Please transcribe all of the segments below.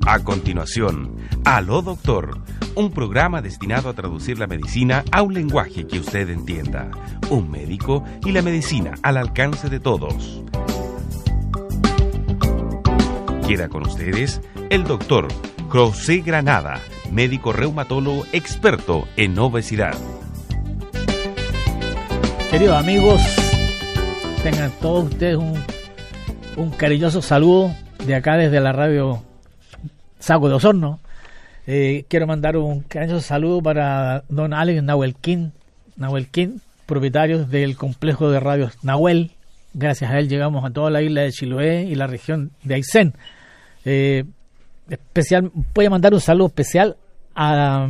A continuación, Aló Doctor, un programa destinado a traducir la medicina a un lenguaje que usted entienda. Un médico y la medicina al alcance de todos. Queda con ustedes el doctor José Granada, médico reumatólogo experto en obesidad. Queridos amigos, tengan todos ustedes un cariñoso saludo de acá desde la radio Saco de Osorno. Quiero mandar un cariñoso saludo para don Alex Nahuelquín, propietario del complejo de radios Nahuel. Gracias a él llegamos a toda la isla de Chiloé y la región de Aysén. Voy a mandar un saludo especial a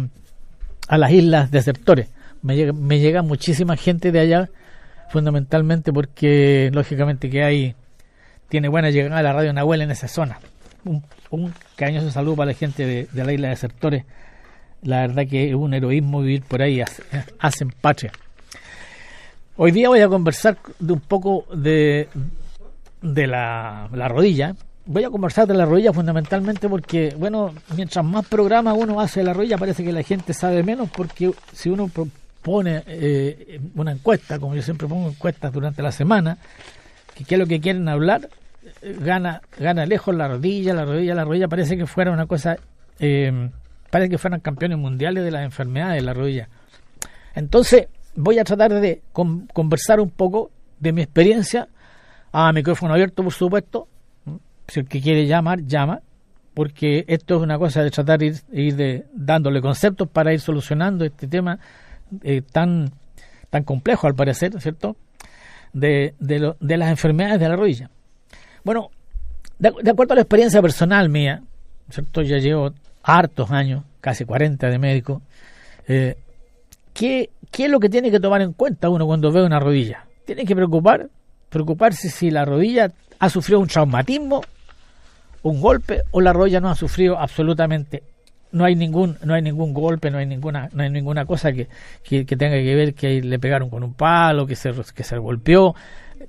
las islas desertores. Me llega muchísima gente de allá, fundamentalmente porque lógicamente que tiene buena llegada a la radio Nahuel en esa zona. Un cariñoso saludo para la gente de la isla de Desertores. La verdad que es un heroísmo vivir por ahí, hacen patria. Hoy día voy a conversar de un poco de la rodilla. Voy a conversar de la rodilla fundamentalmente porque, bueno, mientras más programas uno hace de la rodilla, parece que la gente sabe menos, porque si uno pone una encuesta, como yo siempre pongo encuestas durante la semana, que qué es lo que quieren hablar, gana lejos la rodilla. Parece que fuera una cosa, parece que fueran campeones mundiales de las enfermedades de la rodilla. Entonces voy a tratar de conversar un poco de mi experiencia, a micrófono abierto por supuesto. Si el que quiere llamar, llama, porque esto es una cosa de tratar de ir dándole conceptos para ir solucionando este tema tan complejo al parecer, ¿cierto?, de las enfermedades de la rodilla. Bueno, de acuerdo a la experiencia personal mía, ¿cierto?, ya llevo hartos años, casi 40 de médico. ¿Qué es lo que tiene que tomar en cuenta uno cuando ve una rodilla? Tiene que preocuparse si la rodilla ha sufrido un traumatismo, un golpe, o la rodilla no ha sufrido absolutamente. No hay ningún golpe, no hay ninguna cosa que tenga que ver que le pegaron con un palo, que se golpeó.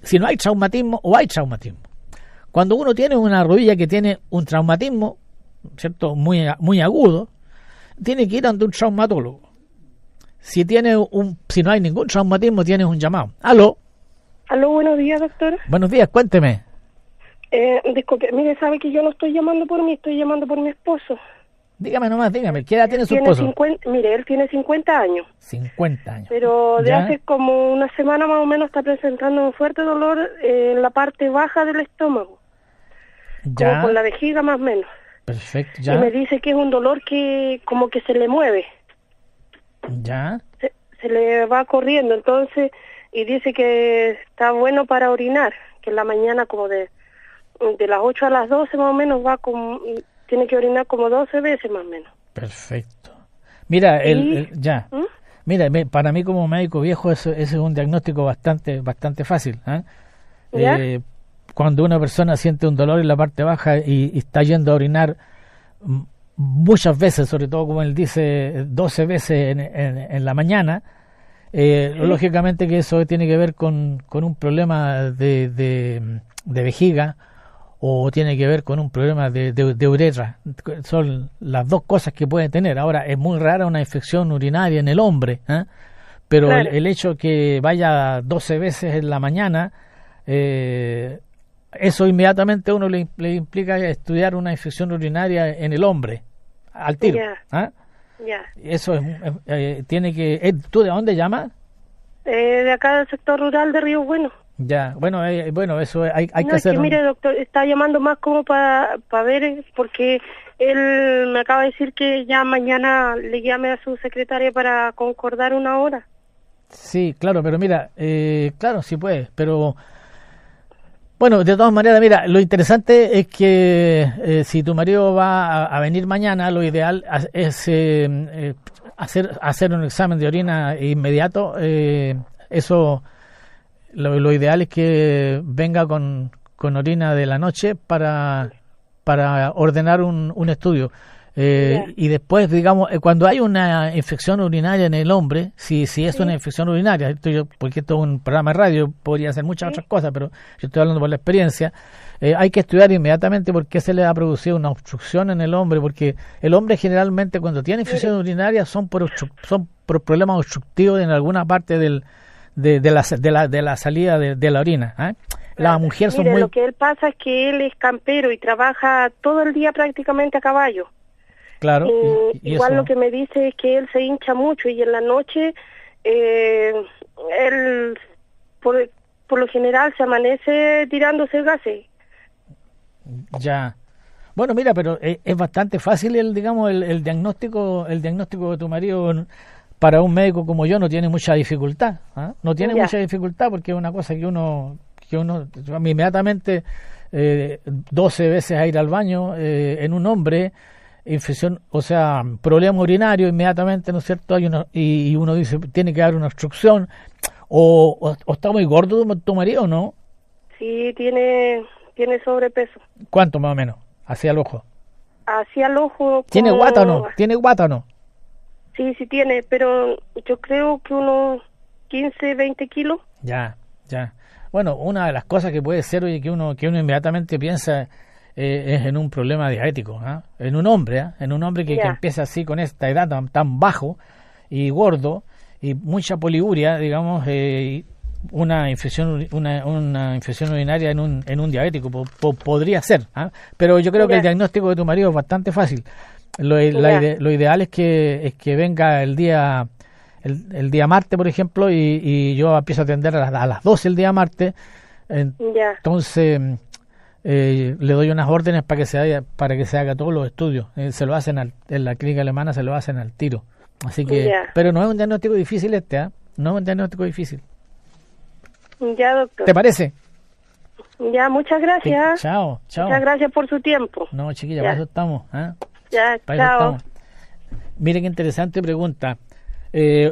Si no hay traumatismo o hay traumatismo. Cuando uno tiene una rodilla que tiene un traumatismo, ¿cierto?, muy agudo, tiene que ir ante un traumatólogo. Si no hay ningún traumatismo, tienes un llamado. Aló, buenos días, doctora. Buenos días, cuénteme. Disculpe, mire, sabe que yo no estoy llamando por mí, estoy llamando por mi esposo. Dígame, ¿qué edad tiene su esposo? Él tiene 50 años. 50 años. Pero de hace como una semana más o menos está presentando un fuerte dolor en la parte baja del estómago. Ya. Como con la vejiga más o menos. Perfecto, ya. Y me dice que es un dolor que como que se le mueve. Ya. Se le va corriendo, entonces, y dice que está bueno para orinar, que en la mañana como de las 8 a las 12 más o menos tiene que orinar como 12 veces más o menos. Perfecto. Mira, Mira, para mí como médico viejo ese es un diagnóstico bastante fácil. Cuando una persona siente un dolor en la parte baja y está yendo a orinar muchas veces, sobre todo como él dice, 12 veces en la mañana, lógicamente que eso tiene que ver con un problema de vejiga, o tiene que ver con un problema de uretra. Son las dos cosas que puede tener. Ahora, es muy rara una infección urinaria en el hombre, pero claro, el hecho que vaya 12 veces en la mañana, eso inmediatamente a uno le implica estudiar una infección urinaria en el hombre, al tiro. Eso tiene que... ¿Tú de dónde llamas? De acá del sector rural de Río Bueno. Ya, bueno, eso hay que hacer. Es que mire, doctor, está llamando más como para ver, porque él me acaba de decir que ya mañana le llame a su secretaria para concordar una hora. Sí, claro, pero mira, claro, sí puede, pero bueno, de todas maneras, mira, lo interesante es que si tu marido va a venir mañana, lo ideal es hacer un examen de orina inmediato. Eso, lo ideal es que venga con orina de la noche para ordenar un estudio. Y después, digamos, cuando hay una infección urinaria en el hombre, si es una infección urinaria, porque esto es un programa de radio, podría hacer muchas otras cosas, pero yo estoy hablando por la experiencia, hay que estudiar inmediatamente por qué se le ha producido una obstrucción en el hombre, porque el hombre generalmente cuando tiene infección urinaria son por problemas obstructivos en alguna parte de la salida de la orina. La mujer son muy... Lo que él pasa es que él es campero y trabaja todo el día prácticamente a caballo. Claro. Igual eso... lo que me dice es que él se hincha mucho y en la noche él por lo general se amanece tirándose gases. Ya. Bueno, mira, pero es bastante fácil el diagnóstico de tu marido. Para un médico como yo no tiene mucha dificultad, no tiene mucha dificultad porque es una cosa que uno inmediatamente 12 veces a ir al baño en un hombre, infección, o sea, problema urinario inmediatamente, ¿no es cierto? Hay y uno dice, tiene que haber una obstrucción, o está muy gordo tu marido, ¿o no? Sí, tiene sobrepeso. ¿Cuánto más o menos? Hacia el ojo. Hacia el ojo. ¿Tiene guata o no? ¿Tiene guata o no? Sí tiene, pero yo creo que unos 15, 20 kilos. Ya. Bueno, una de las cosas que puede ser, oye, que uno inmediatamente piensa es en un problema diabético, en un hombre que empieza así con esta edad tan bajo y gordo y mucha poliuria, digamos, una infección urinaria en un diabético podría ser, pero yo creo que el diagnóstico de tu marido es bastante fácil. Lo ideal es que venga el día martes, por ejemplo, y yo empiezo a atender a las 12 el día martes. Entonces le doy unas órdenes para que se haga todos los estudios. Se lo hacen en la clínica alemana, se lo hacen al tiro. Así que, pero no es un diagnóstico difícil no es un diagnóstico difícil. Ya, doctor. ¿Te parece? Ya, muchas gracias. Chao. Muchas gracias por su tiempo. No, chiquilla, para eso estamos. Ya, chao. Mire qué interesante pregunta.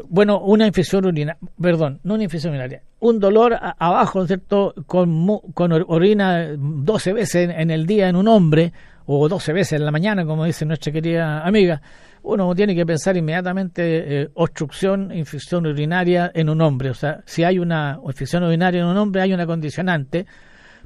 Bueno, una infección urinaria, no una infección urinaria, un dolor abajo, ¿no es cierto?, con orina 12 veces en el día en un hombre, o 12 veces en la mañana, como dice nuestra querida amiga, uno tiene que pensar inmediatamente obstrucción, infección urinaria en un hombre. O sea, si hay una infección urinaria en un hombre, hay una condicionante,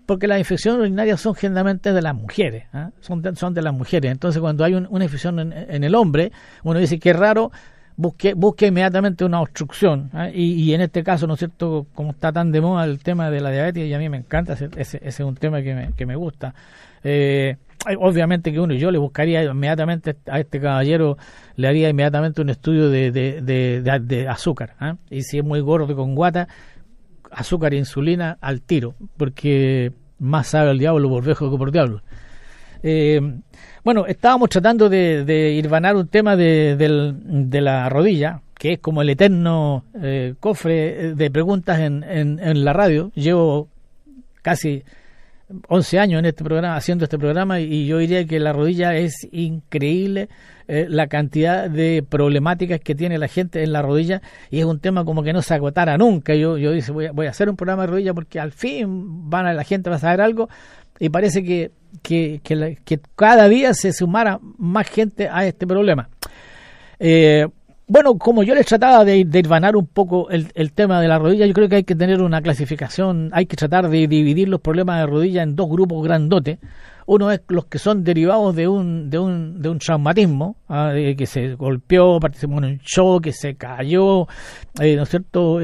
porque las infecciones urinarias son generalmente de las mujeres, son de las mujeres. Entonces, cuando hay una infección en el hombre, uno dice que es raro, busque inmediatamente una obstrucción, y en este caso, ¿no es cierto?, como está tan de moda el tema de la diabetes, y a mí me encanta, ese es un tema que me gusta. Obviamente que yo le buscaría inmediatamente a este caballero, le haría inmediatamente un estudio de azúcar, y si es muy gordo con guata, azúcar e insulina al tiro, porque más sabe el diablo por viejo que por diablo. Bueno, estábamos tratando de hilvanar un tema de la rodilla, que es como el eterno cofre de preguntas en la radio. Llevo casi 11 años en este programa, haciendo este programa, y yo diría que la rodilla es increíble, la cantidad de problemáticas que tiene la gente en la rodilla, y es un tema como que no se agotara nunca. Yo dice, voy a hacer un programa de rodilla porque al fin la gente va a saber algo, y parece que cada día se sumara más gente a este problema. Bueno, como yo les trataba de hilvanar un poco el tema de la rodilla, yo creo que hay que tener una clasificación, hay que tratar de dividir los problemas de rodilla en dos grupos grandotes. Uno es los que son derivados de un traumatismo, que se golpeó, participó en un choque, se cayó, ¿no es cierto?,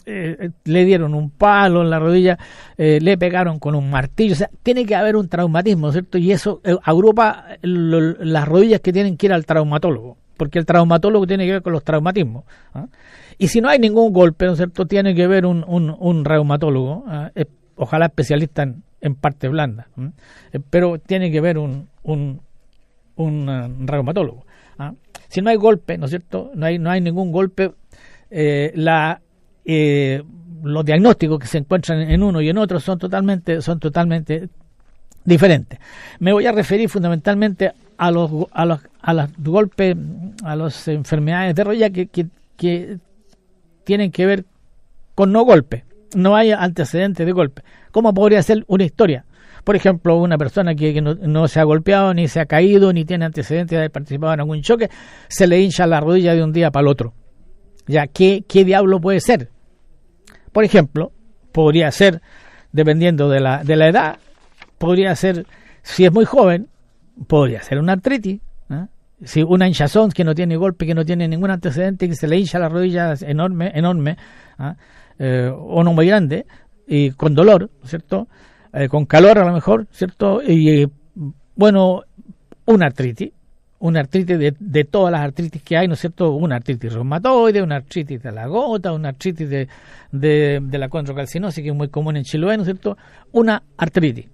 le dieron un palo en la rodilla, le pegaron con un martillo. O sea, tiene que haber un traumatismo, ¿no es cierto? Y eso agrupa las rodillas que tienen que ir al traumatólogo, porque el traumatólogo tiene que ver con los traumatismos, y si no hay ningún golpe, ¿no es cierto?, tiene que ver un reumatólogo, ojalá especialista en parte blanda, pero tiene que ver un reumatólogo. Si no hay golpe, ¿no es cierto?, no hay ningún golpe, los diagnósticos que se encuentran en uno y en otro son totalmente diferentes. Me voy a referir fundamentalmente a los golpes, a las enfermedades de rodilla que tienen que ver con no golpe. No hay antecedentes de golpe. ¿Cómo podría ser una historia? Por ejemplo, una persona que no se ha golpeado, ni se ha caído, ni tiene antecedentes de haber participado en algún choque, se le hincha la rodilla de un día para el otro. Ya, ¿qué diablo puede ser? Por ejemplo, podría ser, dependiendo de la edad, podría ser, si es muy joven, podría ser una artritis, ¿eh? Si una hinchazón que no tiene golpe, que no tiene ningún antecedente, que se le hincha la rodilla enorme, o no muy grande, y con dolor, ¿cierto? Con calor a lo mejor, ¿cierto? Y bueno, una artritis de todas las artritis que hay, ¿no es cierto? Una artritis reumatoide, una artritis de la gota, una artritis de la condrocalcinosis, que es muy común en Chiloé, ¿no es cierto? Una artritis.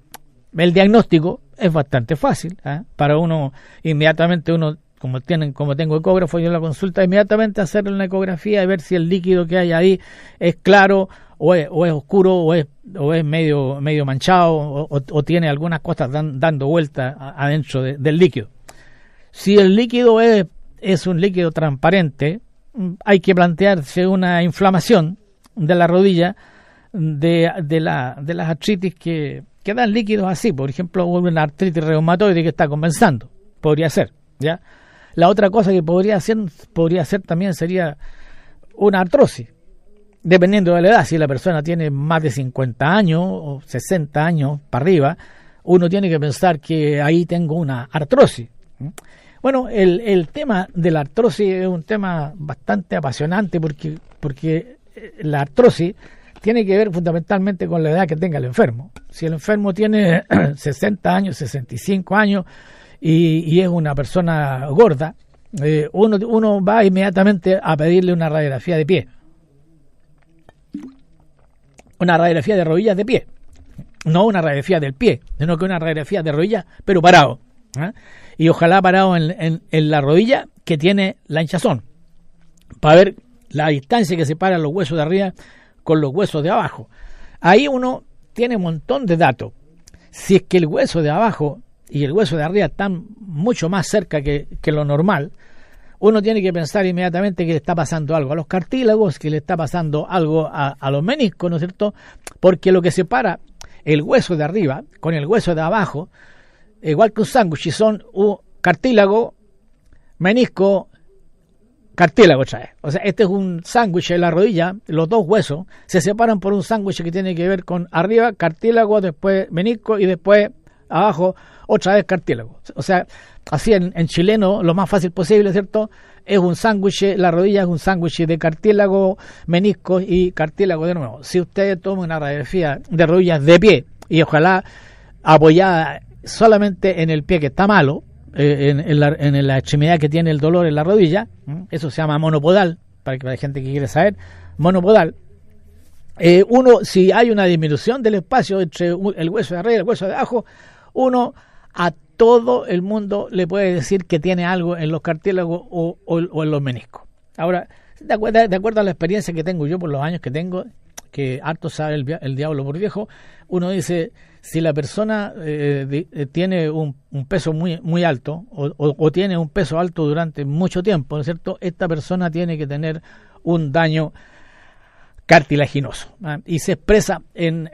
El diagnóstico es bastante fácil, ¿eh? Para uno, inmediatamente como tengo ecógrafo, yo en la consulta, inmediatamente hacerle una ecografía y ver si el líquido que hay ahí es claro o es oscuro o es medio manchado o tiene algunas cosas dando vuelta adentro del líquido. Si el líquido es un líquido transparente, hay que plantearse una inflamación de la rodilla de las artritis que dan líquidos así. Por ejemplo, una artritis reumatoide que está compensando. Podría ser, ¿ya? La otra cosa que podría ser también sería una artrosis, dependiendo de la edad. Si la persona tiene más de 50 años o 60 años para arriba, uno tiene que pensar que ahí tengo una artrosis. Bueno, el tema de la artrosis es un tema bastante apasionante porque la artrosis tiene que ver fundamentalmente con la edad que tenga el enfermo. Si el enfermo tiene 60 años, 65 años y es una persona gorda, uno va inmediatamente a pedirle una radiografía de pie. Una radiografía de rodillas de pie. No una radiografía del pie, sino que una radiografía de rodillas, pero parado. ¿Eh? Y ojalá parado en la rodilla que tiene la hinchazón, para ver la distancia que separa los huesos de arriba con los huesos de abajo. Ahí uno tiene un montón de datos. Si es que el hueso de abajo y el hueso de arriba están mucho más cerca que lo normal, uno tiene que pensar inmediatamente que le está pasando algo a los cartílagos, que le está pasando algo a los meniscos, ¿no es cierto? Porque lo que separa el hueso de arriba con el hueso de abajo, igual que un sándwich, son un cartílago, menisco, cartílago otra vez. O sea, este es un sándwich en la rodilla, los dos huesos se separan por un sándwich que tiene que ver con arriba, cartílago, después menisco y después abajo otra vez cartílago. O sea, así en chileno, lo más fácil posible, ¿cierto? Es un sándwich, la rodilla es un sándwich de cartílago, menisco y cartílago de nuevo. Si usted toma una radiografía de rodillas de pie y ojalá apoyada solamente en el pie que está malo, en la extremidad que tiene el dolor en la rodilla, eso se llama monopodal, para la gente que quiere saber, monopodal. Si hay una disminución del espacio entre el hueso de arriba y el hueso de abajo, uno a todo el mundo le puede decir que tiene algo en los cartílagos o en los meniscos. Ahora, de acuerdo a la experiencia que tengo yo por los años que tengo, que harto sabe el diablo por viejo, uno dice, si la persona tiene un peso muy alto o tiene un peso alto durante mucho tiempo, ¿no es cierto? Esta persona tiene que tener un daño cartilaginoso, ¿eh? Y se expresa en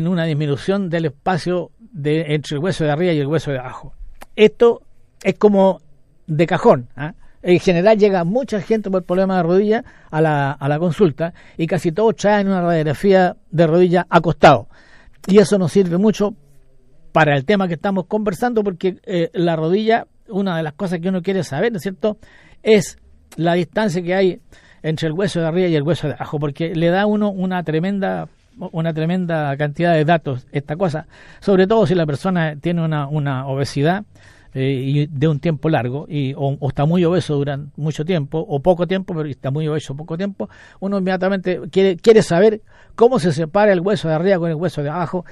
una disminución del espacio entre el hueso de arriba y el hueso de abajo. Esto es como de cajón, ¿eh? En general llega mucha gente por problemas de rodilla a la consulta y casi todos traen una radiografía de rodilla acostado. Y eso nos sirve mucho para el tema que estamos conversando porque la rodilla, una de las cosas que uno quiere saber, ¿no es cierto?, es la distancia que hay entre el hueso de arriba y el hueso de abajo, porque le da a uno una tremenda cantidad de datos esta cosa, sobre todo si la persona tiene una obesidad y de un tiempo largo o está muy obeso durante mucho tiempo o poco tiempo, pero está muy obeso poco tiempo, uno inmediatamente quiere saber cómo se separa el hueso de arriba con el hueso de abajo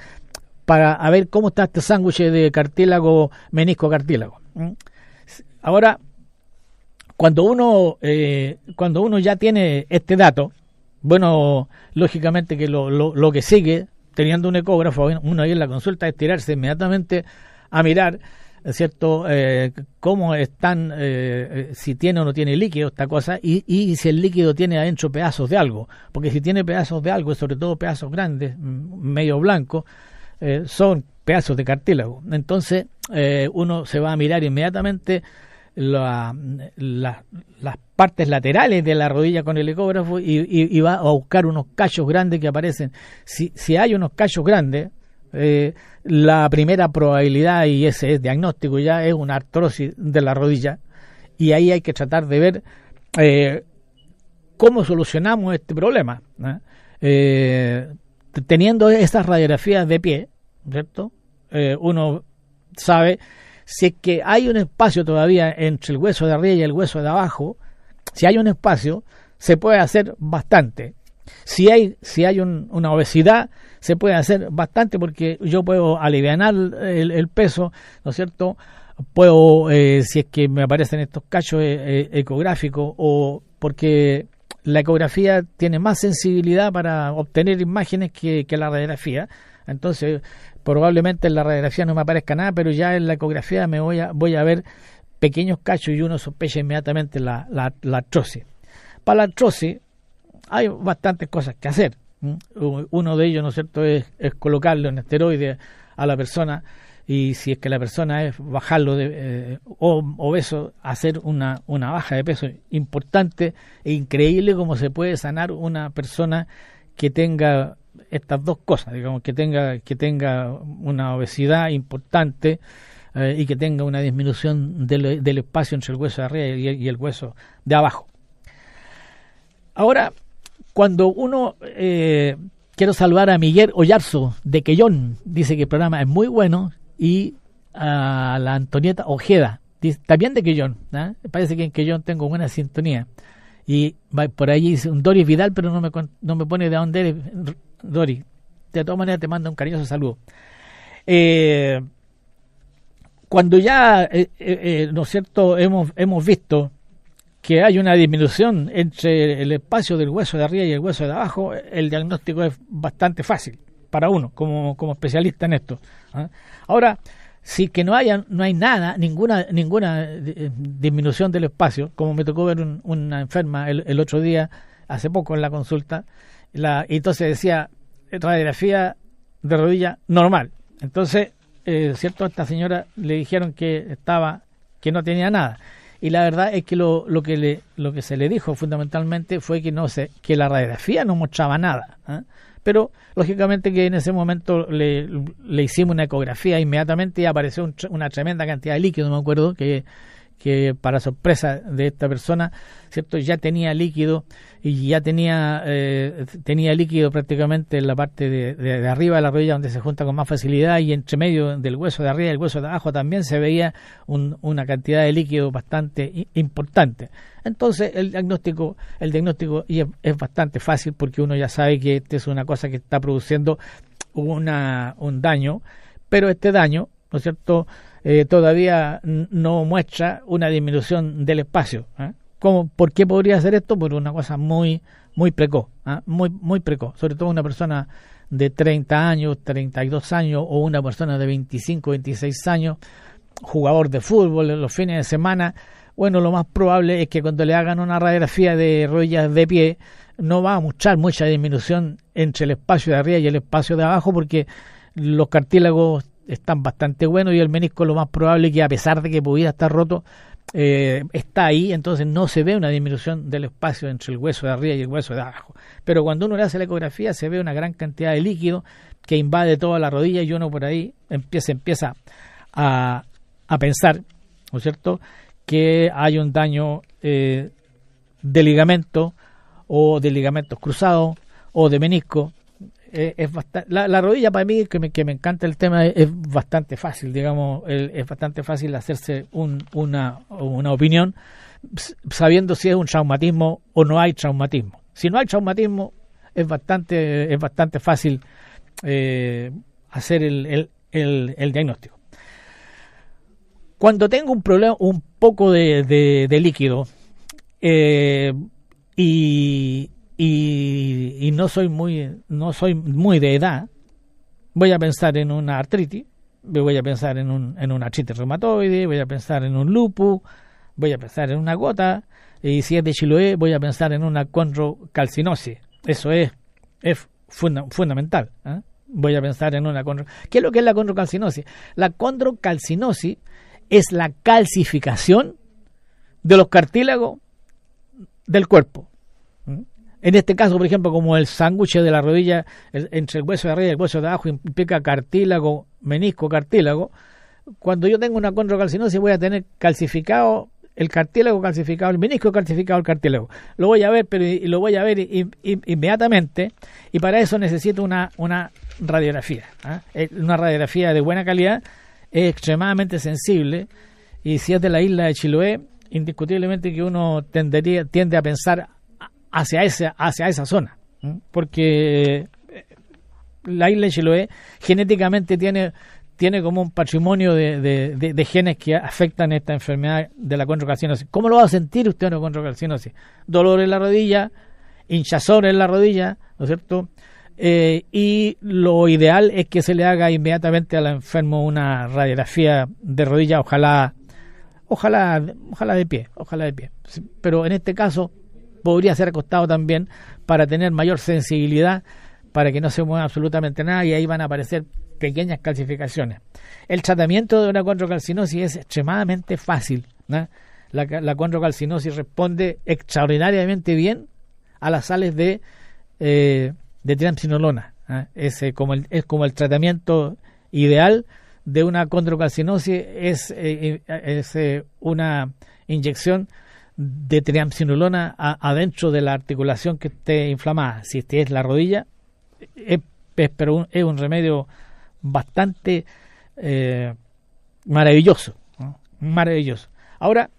para ver cómo está este sándwich de cartílago, menisco, cartílago. Ahora, cuando uno ya tiene este dato, bueno, lógicamente que lo que sigue, teniendo un ecógrafo, uno ahí en la consulta, es tirarse inmediatamente a mirar, ¿cierto?, cómo están, si tiene o no tiene líquido esta cosa, y si el líquido tiene adentro pedazos de algo, porque si tiene pedazos de algo, sobre todo pedazos grandes, medio blancos, son pedazos de cartílago. Entonces uno se va a mirar inmediatamente las partes laterales de la rodilla con el ecógrafo y va a buscar unos callos grandes que aparecen. Si hay unos callos grandes, la primera probabilidad, y ese es diagnóstico ya, es una artrosis de la rodilla, y ahí hay que tratar de ver cómo solucionamos este problema, ¿no? Teniendo esas radiografías de pie, ¿cierto? Uno sabe si es que hay un espacio todavía entre el hueso de arriba y el hueso de abajo. Si hay un espacio, se puede hacer bastante. Si hay una obesidad, se puede hacer bastante, porque yo puedo alivianar el peso, ¿no es cierto? Puedo, si es que me aparecen estos cachos ecográficos, o porque la ecografía tiene más sensibilidad para obtener imágenes que la radiografía. Entonces, probablemente en la radiografía no me aparezca nada, pero ya en la ecografía voy a ver pequeños cachos y uno sospecha inmediatamente la artrosis. Para la artrosis hay bastantes cosas que hacer. Uno de ellos, ¿no es cierto?, es colocarle un esteroide a la persona, y si es que la persona es bajarlo obeso, hacer una baja de peso importante e increíble. Como se puede sanar una persona que tenga estas dos cosas, digamos, que tenga una obesidad importante y que tenga una disminución del espacio entre el hueso de arriba y el hueso de abajo. Ahora, cuando uno quiero saludar a Miguel Ollarzo de Quellón, dice que el programa es muy bueno, y a la Antonieta Ojeda, dice, también de Quellón, ¿eh? Parece que en Quellón tengo buena sintonía. Y por ahí dice un Doris Vidal, pero no me pone de dónde eres, Doris. De todas maneras te mando un cariñoso saludo. Cuando ya, ¿no es cierto?, hemos visto que hay una disminución entre el espacio del hueso de arriba y el hueso de abajo, el diagnóstico es bastante fácil para uno como especialista en esto, ¿eh? Ahora, si que no hay nada, ninguna disminución del espacio, como me tocó ver una enferma el otro día, hace poco en la consulta, y entonces decía radiografía de rodilla normal. Entonces, cierto, a esta señora le dijeron que no tenía nada. Y la verdad es que lo que se le dijo fundamentalmente fue que la radiografía no mostraba nada, ¿eh? Pero lógicamente que en ese momento le hicimos una ecografía inmediatamente y apareció una tremenda cantidad de líquido. Me acuerdo que para sorpresa de esta persona, cierto, ya tenía líquido, y ya tenía líquido prácticamente en la parte de arriba de la rodilla, donde se junta con más facilidad, y entre medio del hueso de arriba y el hueso de abajo también se veía una cantidad de líquido bastante importante. Entonces el diagnóstico es bastante fácil, porque uno ya sabe que esta es una cosa que está produciendo un daño, pero este daño, ¿no es cierto?, todavía no muestra una disminución del espacio, ¿eh? ¿Por qué podría ser esto? Por una cosa muy precoz, ¿eh? muy precoz, sobre todo una persona de 30 años, 32 años, o una persona de 25, 26 años, jugador de fútbol en los fines de semana. Bueno, lo más probable es que cuando le hagan una radiografía de rodillas de pie no va a mostrar mucha disminución entre el espacio de arriba y el espacio de abajo, porque los cartílagos están bastante buenos, y el menisco lo más probable es que, a pesar de que pudiera estar roto, está ahí. Entonces no se ve una disminución del espacio entre el hueso de arriba y el hueso de abajo. Pero cuando uno le hace la ecografía, se ve una gran cantidad de líquido que invade toda la rodilla, y uno por ahí empieza a pensar, ¿no es cierto?, que hay un daño de ligamento, o de ligamentos cruzados, o de menisco. Es bastante, la rodilla, para mí, que me encanta el tema, es bastante fácil, digamos, es bastante fácil hacerse una opinión sabiendo si es un traumatismo o no hay traumatismo. Si no hay traumatismo, es bastante fácil hacer el diagnóstico. Cuando tengo un problema, un poco de líquido, y no soy muy de edad, voy a pensar en una artritis, voy a pensar en una artritis reumatoide, voy a pensar en un lupus, voy a pensar en una gota, y si es de Chiloé, voy a pensar en una condrocalcinosis. Eso es fundamental, ¿eh? voy a pensar en una ¿Qué es lo que es la condrocalcinosis? La condrocalcinosis es la calcificación de los cartílagos del cuerpo. En este caso, por ejemplo, como el sándwich de la rodilla, entre el hueso de arriba y el hueso de abajo implica cartílago, menisco, cartílago. Cuando yo tengo una condrocalcinosis voy a tener calcificado el cartílago, calcificado el menisco, calcificado el cartílago. Lo voy a ver, pero lo voy a ver inmediatamente, y para eso necesito una radiografía. Una radiografía de buena calidad, es extremadamente sensible, y si es de la isla de Chiloé, indiscutiblemente que uno tiende a pensar hacia esa zona, porque la isla de Chiloé genéticamente tiene como un patrimonio de genes que afectan esta enfermedad de la condrocalcinosis. ¿Cómo lo va a sentir usted una condrocalcinosis? Dolor en la rodilla, hinchazón en la rodilla, ¿no es cierto? Y lo ideal es que se le haga inmediatamente al enfermo una radiografía de rodilla, ojalá de pie. Pero en este caso podría ser acostado también para tener mayor sensibilidad, para que no se mueva absolutamente nada, y ahí van a aparecer pequeñas calcificaciones. El tratamiento de una condrocalcinosis es extremadamente fácil, ¿no? La condrocalcinosis responde extraordinariamente bien a las sales de triamcinolona, ¿no? Es como el tratamiento ideal de una condrocalcinosis, es una inyección de triamcinolona adentro de la articulación que esté inflamada. Si es la rodilla, es un remedio bastante maravilloso, ¿no? Maravilloso. Ahora,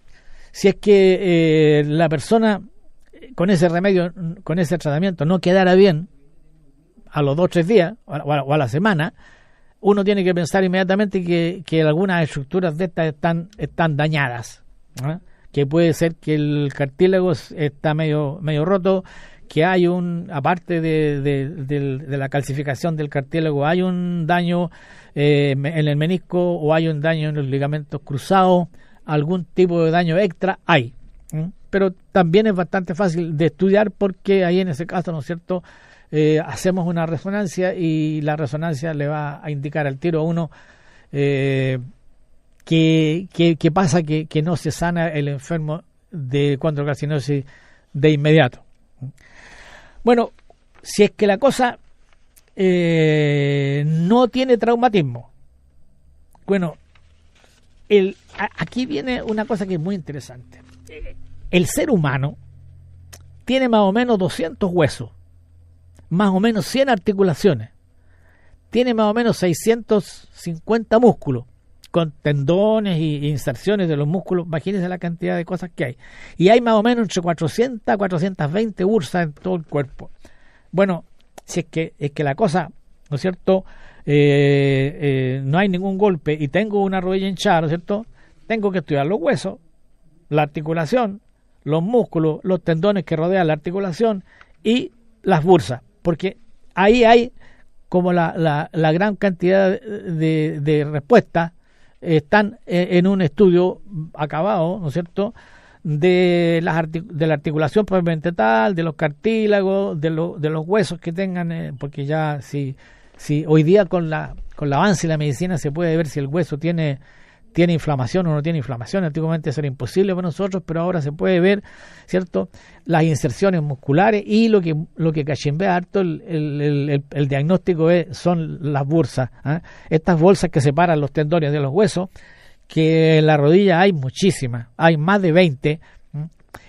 si es que la persona con ese remedio, con ese tratamiento, no quedara bien a los 2 o 3 días o a la semana, uno tiene que pensar inmediatamente que algunas estructuras de estas están dañadas, ¿no? Que puede ser que el cartílago está medio roto, que hay aparte de la calcificación del cartílago, hay un daño en el menisco, o hay un daño en los ligamentos cruzados, algún tipo de daño extra hay. Pero también es bastante fácil de estudiar, porque ahí en ese caso, ¿no es cierto?, hacemos una resonancia, y la resonancia le va a indicar al tiro a uno que pasa que no se sana el enfermo de condrocalcinosis de inmediato. Bueno, si es que la cosa no tiene traumatismo, bueno, aquí viene una cosa que es muy interesante. El ser humano tiene más o menos 200 huesos, más o menos 100 articulaciones, tiene más o menos 650 músculos, con tendones y inserciones de los músculos. Imagínense la cantidad de cosas que hay. Y hay más o menos entre 400 a 420 bursas en todo el cuerpo. Bueno, si es que la cosa, ¿no es cierto?, no hay ningún golpe y tengo una rodilla hinchada, ¿no es cierto?, tengo que estudiar los huesos, la articulación, los músculos, los tendones que rodean la articulación y las bursas, porque ahí hay como la gran cantidad de respuestas están en un estudio acabado, ¿no es cierto?, de la articulación propiamente tal, de los cartílagos, de los huesos que tengan, porque ya si hoy día con el avance de la medicina se puede ver si el hueso tiene inflamación o no tiene inflamación. Antiguamente eso era imposible para nosotros, pero ahora se puede ver, ¿cierto?, las inserciones musculares, y lo que cachimbea harto el diagnóstico son las bursas, ¿eh? Estas bolsas que separan los tendones de los huesos, que en la rodilla hay muchísimas, hay más de 20, ¿eh?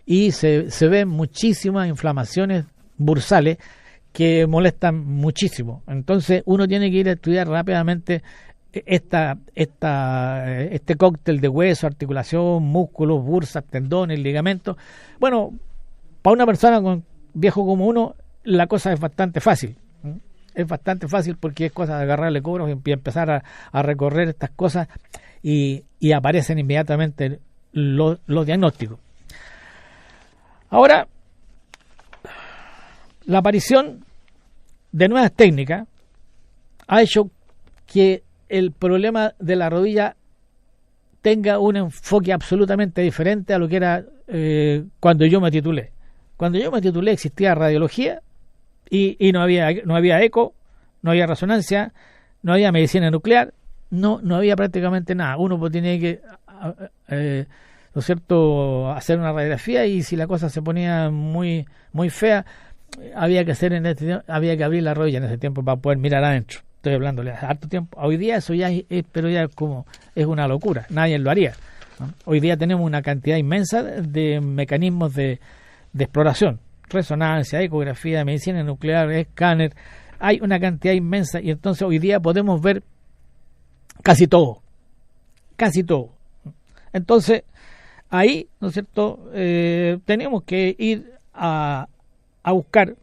Y se ven muchísimas inflamaciones bursales que molestan muchísimo. Entonces uno tiene que ir a estudiar rápidamente este cóctel de hueso, articulación, músculos, bursas, tendones, ligamentos. Bueno, para una persona viejo como uno, la cosa es bastante fácil. Es bastante fácil, porque es cosa de agarrarle cobros y empezar a recorrer estas cosas, y aparecen inmediatamente los diagnósticos. Ahora, la aparición de nuevas técnicas ha hecho que el problema de la rodilla tenga un enfoque absolutamente diferente a lo que era cuando yo me titulé. Cuando yo me titulé existía radiología y no había eco, no había resonancia, no había medicina nuclear, no había prácticamente nada. Uno pues tenía que, ¿no es cierto?, hacer una radiografía, y si la cosa se ponía muy fea, había que abrir la rodilla en ese tiempo para poder mirar adentro. Estoy hablándole hace harto tiempo. Hoy día eso ya es una locura, nadie lo haría, ¿no? Hoy día tenemos una cantidad inmensa de mecanismos de exploración, resonancia, ecografía, medicina nuclear, escáner, hay una cantidad inmensa, y entonces hoy día podemos ver casi todo. Entonces, ahí, ¿no es cierto?, tenemos que ir a buscar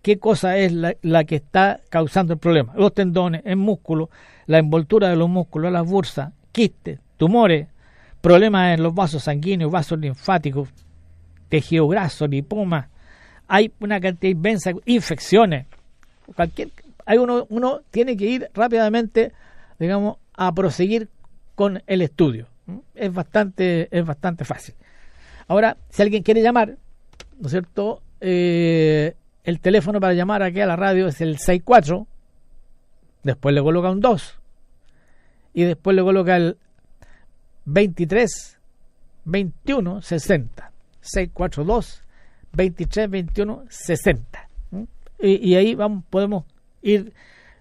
qué cosa es la que está causando el problema. Los tendones, el músculo, la envoltura de los músculos, las bursas, quistes, tumores, problemas en los vasos sanguíneos, vasos linfáticos, tejido graso, lipoma. Hay una cantidad inmensa de infecciones. Uno tiene que ir rápidamente, digamos, a proseguir con el estudio. Es bastante fácil. Ahora, si alguien quiere llamar, ¿no es cierto?, el teléfono para llamar aquí a la radio es el 64, después le coloca un 2 y después le coloca el 23 21 60, 642 23 21 60, y ahí podemos ir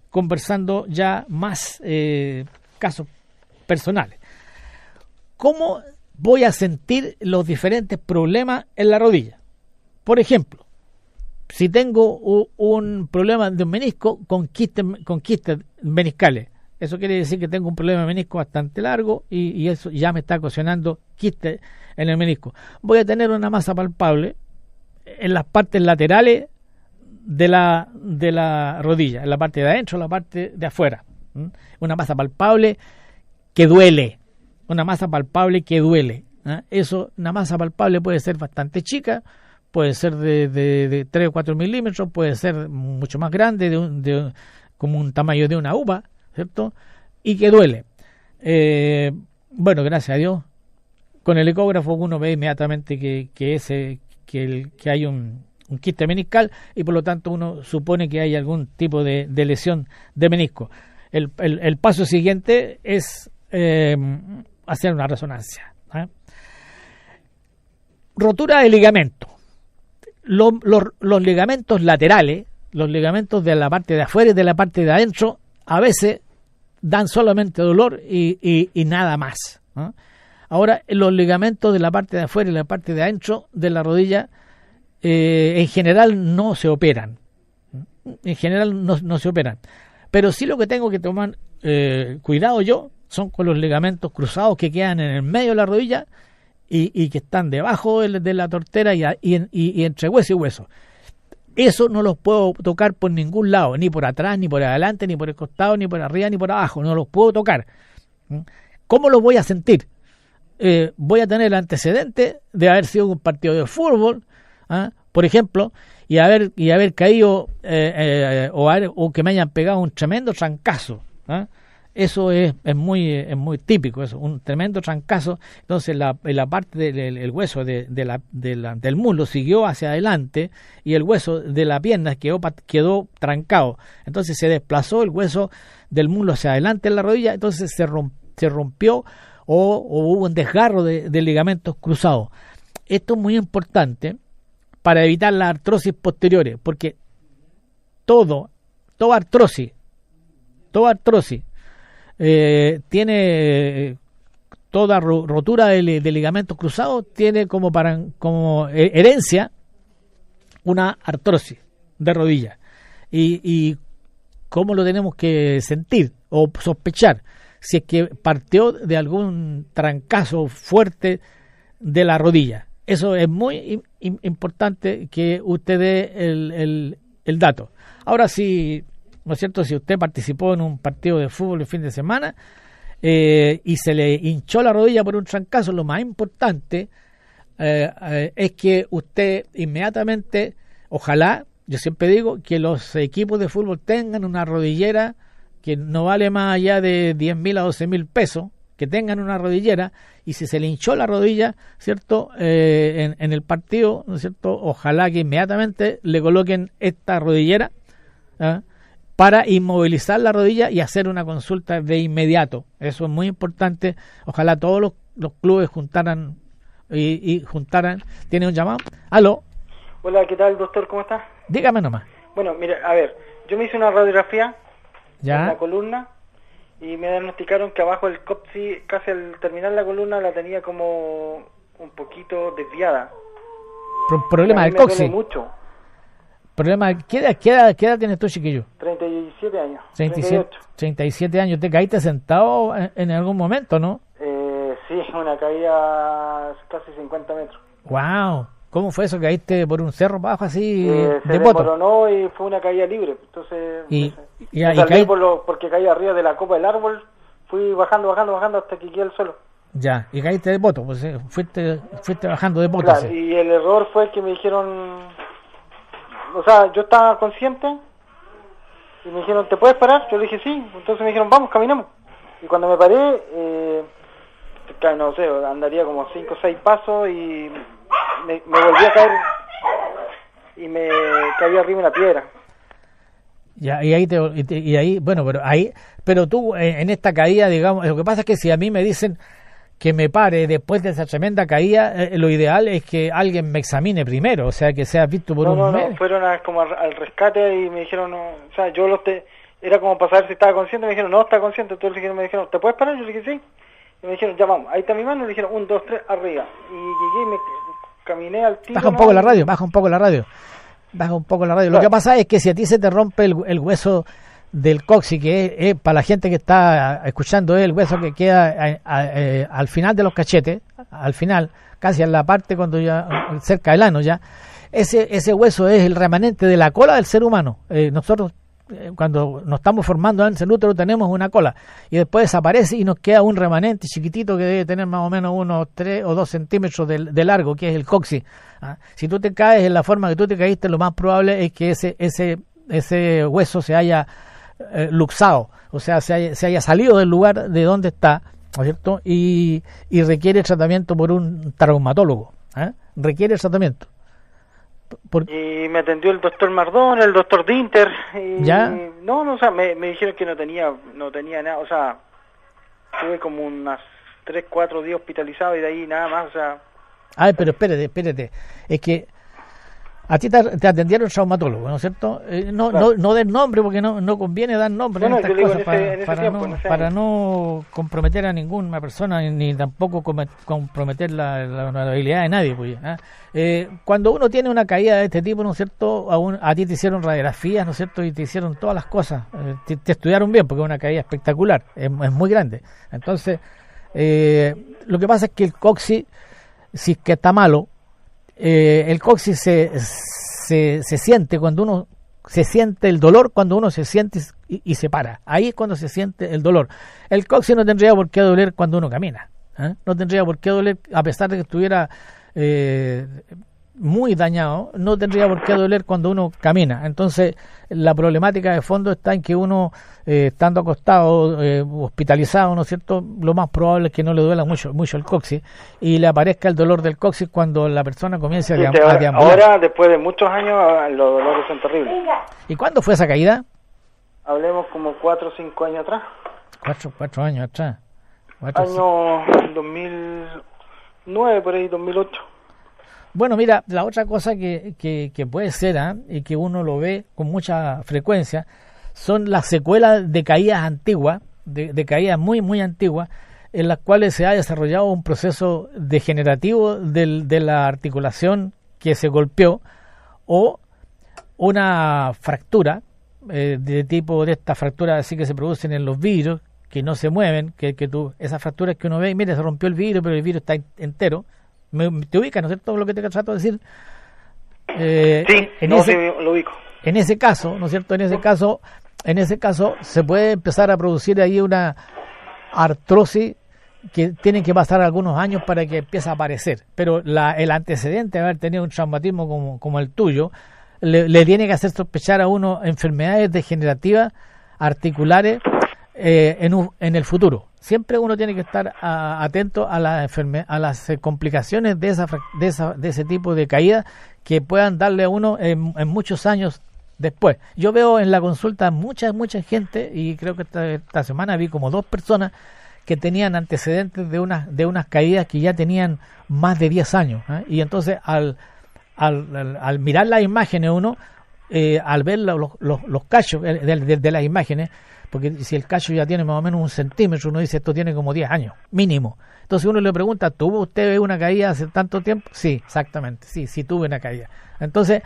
conversando ya más casos personales. ¿Cómo voy a sentir los diferentes problemas en la rodilla? Por ejemplo, si tengo un problema de un menisco con quistes meniscales, eso quiere decir que tengo un problema de menisco bastante largo, y eso ya me está ocasionando quistes en el menisco. Voy a tener una masa palpable en las partes laterales de la rodilla, en la parte de adentro, en la parte de afuera. Una masa palpable que duele. Una masa palpable puede ser bastante chica, puede ser de 3 o 4 milímetros, puede ser mucho más grande, como un tamaño de una uva, ¿cierto? Y que duele. Bueno, gracias a Dios, con el ecógrafo uno ve inmediatamente que hay un quiste meniscal, y por lo tanto uno supone que hay algún tipo de lesión de menisco. El paso siguiente es hacer una resonancia. Rotura de ligamento. Los ligamentos laterales, los ligamentos de la parte de afuera y de la parte de adentro, a veces dan solamente dolor y nada más, ¿no? Ahora, los ligamentos de la parte de afuera y la parte de adentro de la rodilla, en general no se operan. No se operan. Pero sí lo que tengo que tomar cuidado yo son con los ligamentos cruzados que quedan en el medio de la rodilla y que están debajo de la tortera y entre hueso y hueso. Eso no los puedo tocar por ningún lado, ni por atrás, ni por adelante, ni por el costado, ni por arriba, ni por abajo. No los puedo tocar. ¿Cómo los voy a sentir? Voy a tener el antecedente de haber sido un partido de fútbol, por ejemplo, y haber caído o que me hayan pegado un tremendo trancazo. Eso es muy típico, eso, un tremendo trancazo. Entonces la parte del hueso del muslo siguió hacia adelante, y el hueso de la pierna quedó trancado. Entonces se desplazó el hueso del muslo hacia adelante en la rodilla, entonces se rompió o hubo un desgarro de ligamentos cruzados. Esto es muy importante para evitar las artrosis posteriores, porque toda artrosis tiene, toda rotura de ligamentos cruzados tiene como herencia una artrosis de rodilla. Y cómo lo tenemos que sentir o sospechar, si es que partió de algún trancazo fuerte de la rodilla. Eso es muy importante que usted dé el dato. Ahora, ¿no es cierto? Si usted participó en un partido de fútbol el fin de semana y se le hinchó la rodilla por un trancazo, lo más importante es que usted inmediatamente, ojalá, yo siempre digo que los equipos de fútbol tengan una rodillera que no vale más allá de 10.000 a 12.000 pesos, que tengan una rodillera, y si se le hinchó la rodilla, ¿cierto? En el partido, ¿no es cierto? Ojalá que inmediatamente le coloquen esta rodillera, para inmovilizar la rodilla y hacer una consulta de inmediato. Eso es muy importante. Ojalá todos los clubes juntaran y juntaran. ¿Tiene un llamado? ¿Aló? Hola, ¿qué tal, doctor? ¿Cómo está? Dígame nomás. Bueno, mire, a ver, yo me hice una radiografía ¿Ya? en la columna y me diagnosticaron que abajo el coxis, casi al terminar la columna, la tenía como un poquito desviada. Problema A mí del me coxis. duele mucho. Problema, ¿qué edad tienes tú, chiquillo? 37 años. 37 años. ¿Te caíste sentado en algún momento, no? Sí, una caída casi 50 metros. Wow. ¿Cómo fue eso? ¿Caíste por un cerro bajo así Se de moto? desmoronó y fue una caída libre. Entonces, y salí porque caí arriba de la copa del árbol. Fui bajando hasta que quedé al suelo. Ya, y caíste de moto, pues fuiste bajando de moto. Claro, sí. y el error fue que me dijeron, o sea, yo estaba consciente y me dijeron, ¿te puedes parar? Yo le dije sí, entonces me dijeron, vamos, caminamos. Y cuando me paré, no sé, andaría como 5 o 6 pasos y me volví a caer y me caí arriba en una piedra. Ya, y ahí, bueno, pero tú en esta caída, digamos, lo que pasa es que si a mí me dicen que me pare después de esa tremenda caída, lo ideal es que alguien me examine primero, o sea, que sea visto por un médico. No, fueron como al rescate y me dijeron, no, o sea, era como para saber si estaba consciente, me dijeron, no, está consciente, entonces me dijeron, ¿te puedes parar? Yo le dije, sí, y me dijeron, ya vamos, ahí está mi mano, y me dijeron, 1, 2, 3, arriba, y llegué y me caminé al tiro. Baja un poco la radio. Claro. Lo que pasa es que si a ti se te rompe el hueso del coxis, que es para la gente que está escuchando, es el hueso que queda al final de los cachetes, al final, casi en la parte cuando ya cerca del ano ya, ese hueso es el remanente de la cola del ser humano. Nosotros cuando nos estamos formando en el útero tenemos una cola y después desaparece y nos queda un remanente chiquitito que debe tener más o menos unos 3 o 2 centímetros de largo, que es el coxis. Si tú te caes en la forma que tú te caíste, lo más probable es que ese hueso se haya luxado, o sea, se haya salido del lugar de donde está, ¿no es cierto? Y requiere tratamiento por un traumatólogo, requiere tratamiento. Y me atendió el doctor Mardón, el doctor Dinter, y ¿Ya? No, o sea, me dijeron que no tenía nada, o sea, tuve como unas 3, 4 días hospitalizado y de ahí nada más, o sea. Ay, pero espérate, es que a ti te atendieron traumatólogo, ¿no es cierto? Claro. No des nombre porque no conviene dar nombre Bueno, en estas yo digo cosas en ese tiempo, para no comprometer a ninguna persona ni tampoco comprometer la honorabilidad de nadie. Pues, cuando uno tiene una caída de este tipo, ¿no es cierto? A ti te hicieron radiografías, ¿no es cierto? Y te hicieron todas las cosas. Te estudiaron bien porque es una caída espectacular, es muy grande. Entonces, lo que pasa es que el coxis, si es que está malo, el coxis se siente cuando uno se siente el dolor, cuando uno se siente y se para. Ahí es cuando se siente el dolor. El coxis no tendría por qué doler cuando uno camina, no tendría por qué doler, a pesar de que estuviera muy dañado, no tendría por qué doler cuando uno camina. Entonces la problemática de fondo está en que uno, estando acostado, hospitalizado, ¿no es cierto?, lo más probable es que no le duela mucho el coxis y le aparezca el dolor del coxis cuando la persona comience a deambular. Ahora, después de muchos años, los dolores son terribles. ¿Y cuándo fue esa caída? Hablemos como 4 o 5 años atrás. 4 años atrás. Año 2009, por ahí, 2008. Bueno, mira, la otra cosa que puede ser, y que uno lo ve con mucha frecuencia, son las secuelas de caídas antiguas, de caídas muy, muy antiguas, en las cuales se ha desarrollado un proceso degenerativo de la articulación que se golpeó, o una fractura, de tipo de estas fracturas así que se producen en los vidrios, que no se mueven, esas fracturas que uno ve, mira, se rompió el vidrio, pero el vidrio está entero. Te ubicas, ¿no es cierto?, lo que te trato de decir. Sí, lo ubico. En ese caso, ¿no es cierto?, en ese caso se puede empezar a producir ahí una artrosis que tienen que pasar algunos años para que empiece a aparecer. Pero el antecedente de haber tenido un traumatismo como el tuyo le tiene que hacer sospechar a uno enfermedades degenerativas articulares en el futuro. Siempre uno tiene que estar atento a las complicaciones de ese tipo de caídas que puedan darle a uno en muchos años después. Yo veo en la consulta mucha gente, y creo que esta semana vi como 2 personas que tenían antecedentes de unas caídas que ya tenían más de 10 años, ¿eh? Y entonces al mirar las imágenes uno, al ver los cachos de las imágenes, porque si el cacho ya tiene más o menos 1 centímetro, uno dice esto tiene como 10 años, mínimo. Entonces uno le pregunta, ¿tuvo usted una caída hace tanto tiempo? Sí, exactamente, sí tuve una caída. Entonces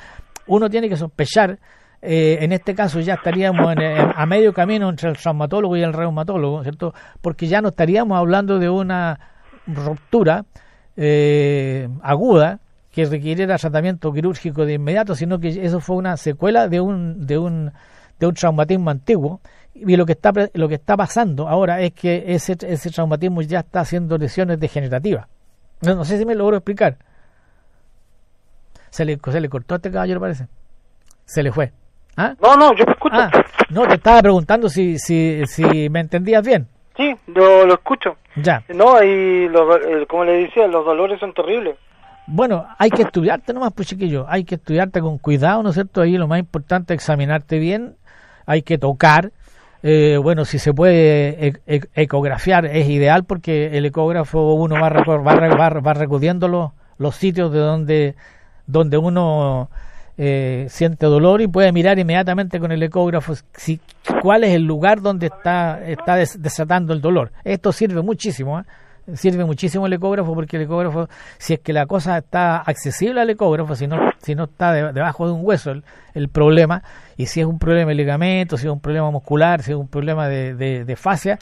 uno tiene que sospechar, en este caso ya estaríamos a medio camino entre el traumatólogo y el reumatólogo, ¿cierto? Porque ya no estaríamos hablando de una ruptura aguda que requiriera tratamiento quirúrgico de inmediato, sino que eso fue una secuela de un traumatismo antiguo. Y lo que está pasando ahora es que ese traumatismo ya está haciendo lesiones degenerativas. No sé si me logro explicar. Se le cortó a este caballero, parece. Se le fue. ¿Ah? No, yo me escucho. No, te estaba preguntando si me entendías bien. Sí, lo escucho. Ya. No, y como le decía, los dolores son terribles. Bueno, hay que estudiarte nomás, pues chiquillo. Hay que estudiarte con cuidado, ¿no es cierto? Ahí lo más importante es examinarte bien. Hay que tocar. Bueno, si se puede ecografiar es ideal, porque el ecógrafo uno va recorriendo los sitios de donde uno siente dolor, y puede mirar inmediatamente con el ecógrafo cuál es el lugar donde está desatando el dolor. Esto sirve muchísimo, sirve muchísimo el ecógrafo, porque el ecógrafo, si es que la cosa está accesible al ecógrafo, si no está debajo de un hueso el problema, y si es un problema de ligamento, si es un problema muscular, si es un problema de fascia,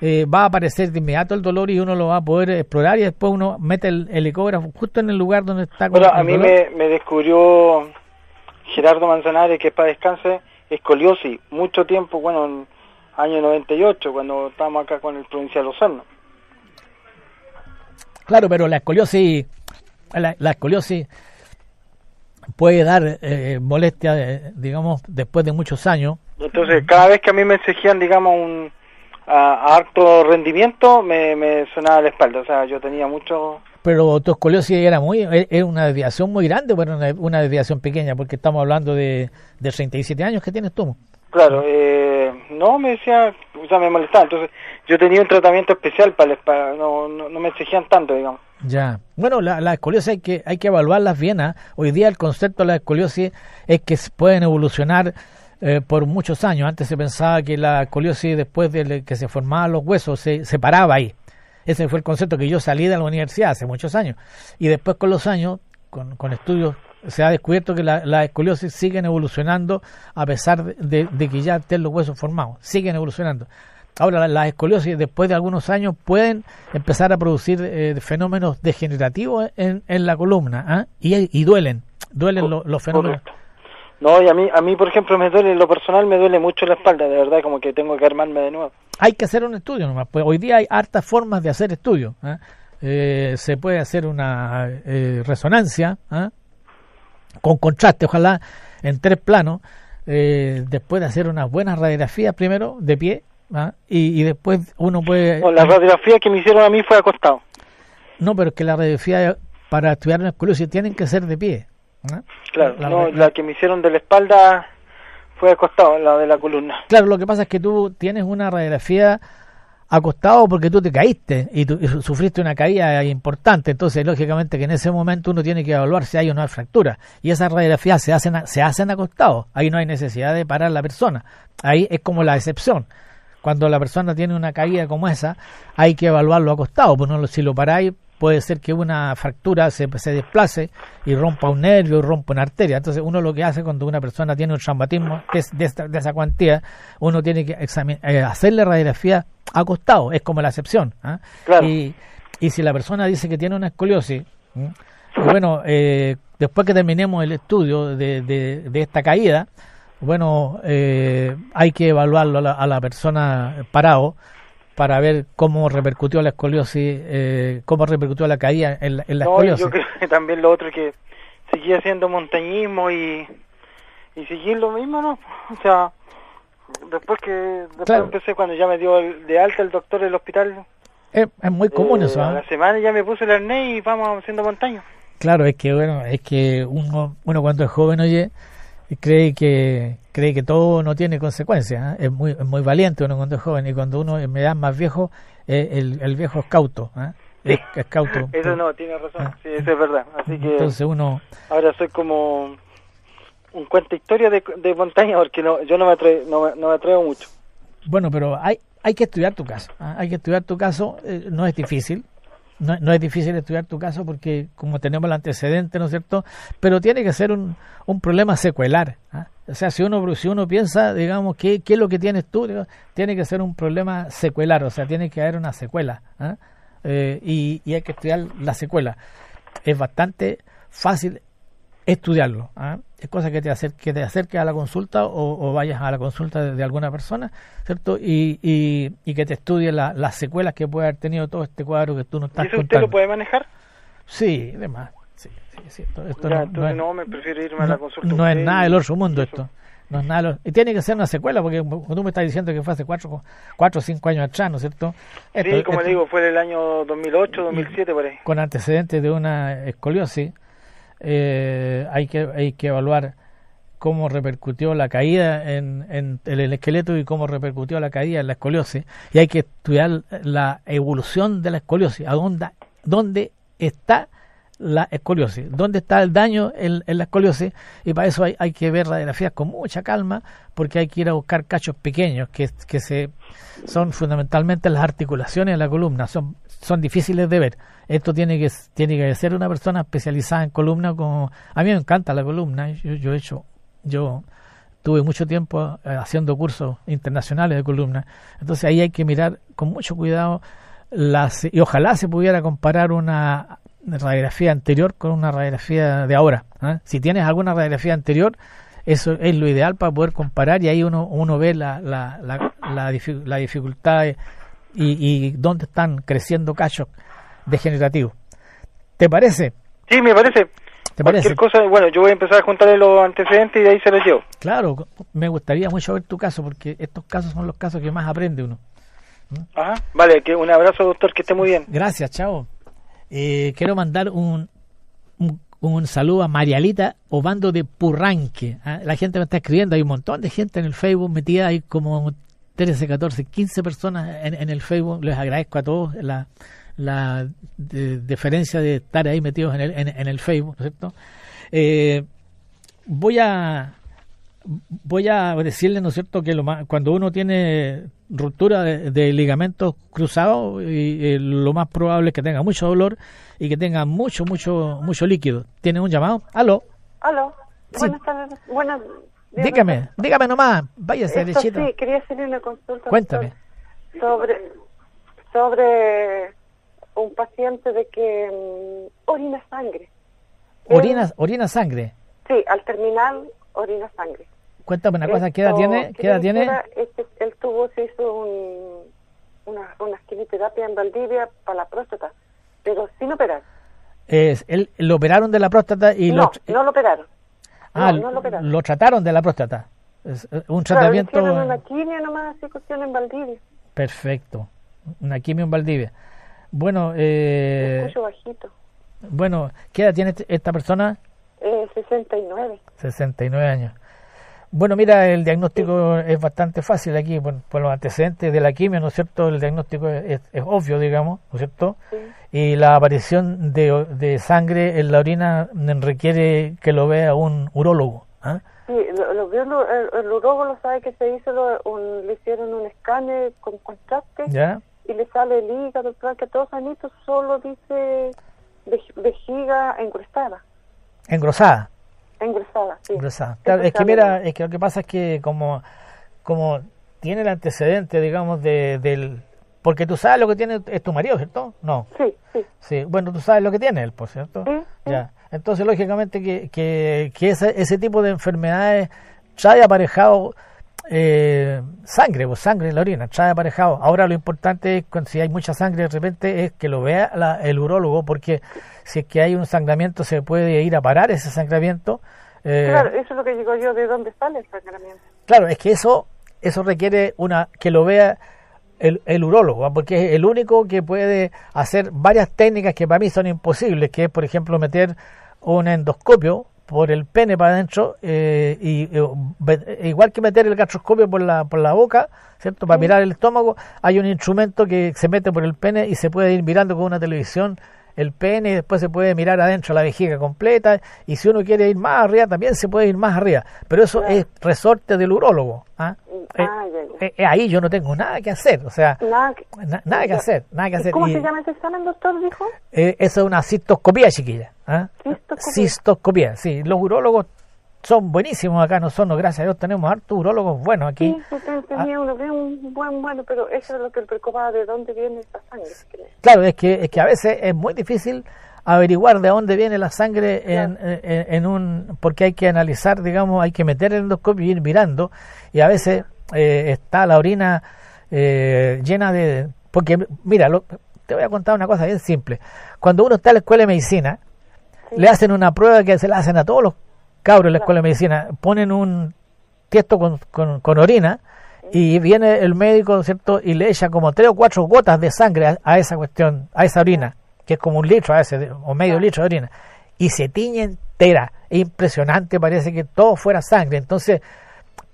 va a aparecer de inmediato el dolor y uno lo va a poder explorar, y después uno mete el ecógrafo justo en el lugar donde está. Bueno, a mí me descubrió Gerardo Manzanares, que para descanse, escoliosis, mucho tiempo, bueno, en año 98, cuando estábamos acá con el Provincial Osorno. Claro, pero la escoliosis puede dar molestia, digamos, después de muchos años. Entonces, cada vez que a mí me exigían, digamos, a alto rendimiento, me sonaba la espalda. O sea, yo tenía mucho... Pero tu escoliosis era una desviación muy grande, pero una desviación pequeña, porque estamos hablando de 37 años que tienes tú. Claro, no, me decía, o sea, me molestaba. Entonces, yo tenía un tratamiento especial para la espalda, no me exigían tanto, digamos. Ya. Bueno, la escoliosis hay que evaluarlas bien, ¿eh? Hoy día el concepto de la escoliosis es que pueden evolucionar por muchos años. Antes se pensaba que la escoliosis, después de que se formaban los huesos, se paraba ahí. Ese fue el concepto que yo salí de la universidad hace muchos años. Y después, con los años, con estudios, se ha descubierto que la escoliosis siguen evolucionando a pesar de que ya estén los huesos formados. Siguen evolucionando. Ahora, las escoliosis, después de algunos años, pueden empezar a producir fenómenos degenerativos en la columna, ¿eh? Y duelen los fenómenos. Correcto. No, y a mí, por ejemplo, me duele, en lo personal me duele mucho la espalda, de verdad, como que tengo que armarme de nuevo. Hay que hacer un estudio nomás, pues hoy día hay hartas formas de hacer estudios, ¿eh? Se puede hacer una resonancia, ¿eh? Con contraste, ojalá en 3 planos, después de hacer unas buenas radiografías primero, de pie, ¿eh? Y después uno puede... No, la radiografía que me hicieron a mí fue acostado. No, pero es que la radiografía para estudiar una escoliosis tienen que ser de pie. ¿Eh? Claro, la que me hicieron de la espalda fue acostado, la de la columna. Claro, lo que pasa es que tú tienes una radiografía acostado porque tú te caíste y sufriste una caída importante, entonces lógicamente que en ese momento uno tiene que evaluar si hay o no hay fractura, y esas radiografías se hacen acostados, ahí no hay necesidad de parar la persona, ahí es como la excepción. Cuando la persona tiene una caída como esa, hay que evaluarlo acostado, pues no, si lo paráis, puede ser que una fractura se desplace y rompa un nervio, rompa una arteria. Entonces uno lo que hace cuando una persona tiene un traumatismo que es de esa cuantía, uno tiene que hacerle radiografía acostado, es como la excepción, ¿eh? Claro. Y si la persona dice que tiene una escoliosis, bueno, después que terminemos el estudio de esta caída, bueno, hay que evaluarlo a la persona parado, para ver cómo repercutió la escoliosis, cómo repercutió la caída en la escoliosis. Yo creo que también lo otro es que seguí haciendo montañismo y seguí lo mismo, ¿no? O sea, después claro, empecé, cuando ya me dio de alta el doctor del hospital. Es muy común eso, ¿eh? A la semana ya me puse el arnés y vamos haciendo montaña. Claro, es que uno cuando es joven, oye, cree que todo no tiene consecuencias. Es muy valiente uno cuando es joven, y cuando uno es más viejo, el viejo es cauto. Es cauto. Eso no, tiene razón, sí, eso es verdad. Así que entonces uno... ahora soy como un cuento historia de montaña, porque yo no me atrevo mucho. Bueno, pero hay que estudiar tu caso. Hay que estudiar tu caso, no es difícil. No es difícil estudiar tu caso porque como tenemos el antecedente, ¿no es cierto? Pero tiene que ser un problema secuelar. O sea, si uno piensa, digamos, ¿qué es lo que tienes tú? Tiene que ser un problema secuelar, o sea, tiene que haber una secuela. Y hay que estudiar la secuela. Es bastante fácil estudiarlo. Es cosa que te acerques a la consulta o vayas a la consulta de alguna persona, ¿cierto? Y que te estudie las secuelas que puede haber tenido todo este cuadro que tú no estás contando. ¿Y eso usted lo puede manejar? Sí, además. Sí. Esto ya, me prefiero irme a la consulta. No es nada del otro mundo esto. No es nada y tiene que ser una secuela, porque tú me estás diciendo que fue hace 4 o 5 años atrás, ¿no es cierto? Sí, como le digo, fue del año 2008, 2007 por ahí. Con antecedentes de una escoliosis. Hay que evaluar cómo repercutió la caída en el esqueleto y cómo repercutió la caída en la escoliosis, y hay que estudiar la evolución de la escoliosis, dónde está la escoliosis, dónde está el daño en la escoliosis, y para eso hay que ver radiografías con mucha calma, porque hay que ir a buscar cachos pequeños que son fundamentalmente las articulaciones de la columna, son difíciles de ver. Esto tiene que ser una persona especializada en columna. A mí me encanta la columna. Yo tuve mucho tiempo haciendo cursos internacionales de columna. Entonces ahí hay que mirar con mucho cuidado y ojalá se pudiera comparar una radiografía anterior con una radiografía de ahora. Si tienes alguna radiografía anterior, eso es lo ideal para poder comparar, y ahí uno ve la dificultad y dónde están creciendo cachos degenerativos. ¿Te parece? Sí, me parece. ¿Te parece? Cualquier cosa, bueno, yo voy a empezar a juntarle los antecedentes y de ahí se los llevo. Claro, me gustaría mucho ver tu caso, porque estos casos son los casos que más aprende uno. Ajá, vale, que un abrazo, doctor, que esté muy bien. Gracias, chao. Quiero mandar un saludo a Marialita Obando de Purranque. La gente me está escribiendo, hay un montón de gente en el Facebook metida, hay como 13, 14, 15 personas en el Facebook. Les agradezco a todos la deferencia de estar ahí metidos en el Facebook, ¿no es cierto? Voy a decirle, ¿no es cierto?, que cuando uno tiene ruptura de ligamentos cruzados, lo más probable es que tenga mucho dolor y que tenga mucho líquido. ¿Tiene un llamado? ¿Aló? Sí. Buenas tardes. Buenas. Dígame nomás, váyase derechito. Sí, quería hacerle una consulta. Cuéntame. Sobre un paciente de que orina sangre. ¿Orina sangre? Sí, al terminar orina sangre. Cuéntame una cosa, ¿qué edad tiene? Él se hizo una quimioterapia en Valdivia para la próstata, pero sin operar. ¿Lo operaron de la próstata? No lo operaron. No lo operaron. Lo trataron de la próstata. Un tratamiento... Claro, hicieron una quimio nomás, así cuestión en Valdivia. Perfecto. Una quimio en Valdivia. Bueno, escucho bajito. Bueno, ¿qué edad tiene esta persona? 69. 69 años. Bueno, mira, el diagnóstico es bastante fácil aquí, por los antecedentes de la quimio, ¿no es cierto? El diagnóstico es obvio, digamos, ¿no es cierto? Sí. Y la aparición de sangre en la orina requiere que lo vea un urólogo. Sí, lo vio el urólogo, sabe que se hizo, le hicieron un escáner con contraste. ¿Ya? Y le sale el hígado, el tráqueo, todo sanito, solo dice vejiga engrosada. ¿Engrosada? Engrosada, sí. Engrosada. Claro, es que mira, es que lo que pasa es que como tiene el antecedente, digamos, del... Porque tú sabes lo que tiene es tu marido, ¿cierto? No. Sí. Bueno, tú sabes lo que tiene él, por cierto. Sí. Ya. Entonces, lógicamente, que ese tipo de enfermedades trae aparejado sangre en la orina, trae aparejado. Ahora lo importante es, si hay mucha sangre de repente, es que lo vea el urólogo, porque si es que hay un sangramiento se puede ir a parar ese sangramiento. Claro, eso es lo que digo yo, ¿de dónde sale el sangramiento? Claro, es que eso requiere que lo vea el urólogo, porque es el único que puede hacer varias técnicas que para mí son imposibles, que es, por ejemplo, meter un endoscopio por el pene para adentro, igual que meter el gastroscopio por la boca, ¿cierto? Para mirar el estómago, hay un instrumento que se mete por el pene y se puede ir mirando con una televisión el pene, y después se puede mirar adentro la vejiga completa, y si uno quiere ir más arriba también se puede ir más arriba, pero eso es resorte del urólogo. Ahí yo no tengo nada que hacer, o sea, nada que hacer. ¿Cómo se llama ese examen, doctor, dijo? Eso es una cistoscopía, chiquilla. Cistoscopía, sí, los urólogos son buenísimos acá, nosotros, gracias a Dios, tenemos hartos urólogos buenos aquí. Sí, usted tenía un bueno, pero eso es lo que le preocupaba, de dónde viene esta sangre. Claro, es que a veces es muy difícil averiguar de dónde viene la sangre, claro, porque hay que analizar, digamos, hay que meter el endoscopio y ir mirando, y a veces está la orina llena de... Porque, mira, te voy a contar una cosa bien simple. Cuando uno está en la escuela de medicina, le hacen una prueba que se la hacen a todos los cabros en la escuela de medicina, ponen un tiesto con orina, y viene el médico, ¿cierto?, y le echa como 3 o 4 gotas de sangre a esa cuestión, a esa orina, que es como 1 litro a veces, o medio litro de orina, y se tiñe entera. Es impresionante, parece que todo fuera sangre. Entonces,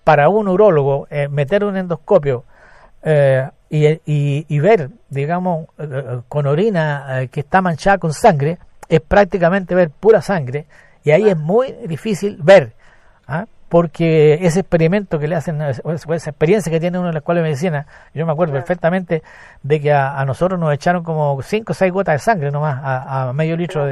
para un urólogo, meter un endoscopio y ver, digamos, con orina que está manchada con sangre, es prácticamente ver pura sangre, y ahí es muy difícil ver, porque ese experimento que le hacen, esa experiencia que tiene uno en la escuela de medicina, yo me acuerdo perfectamente de que a nosotros nos echaron como 5 o 6 gotas de sangre nomás a medio litro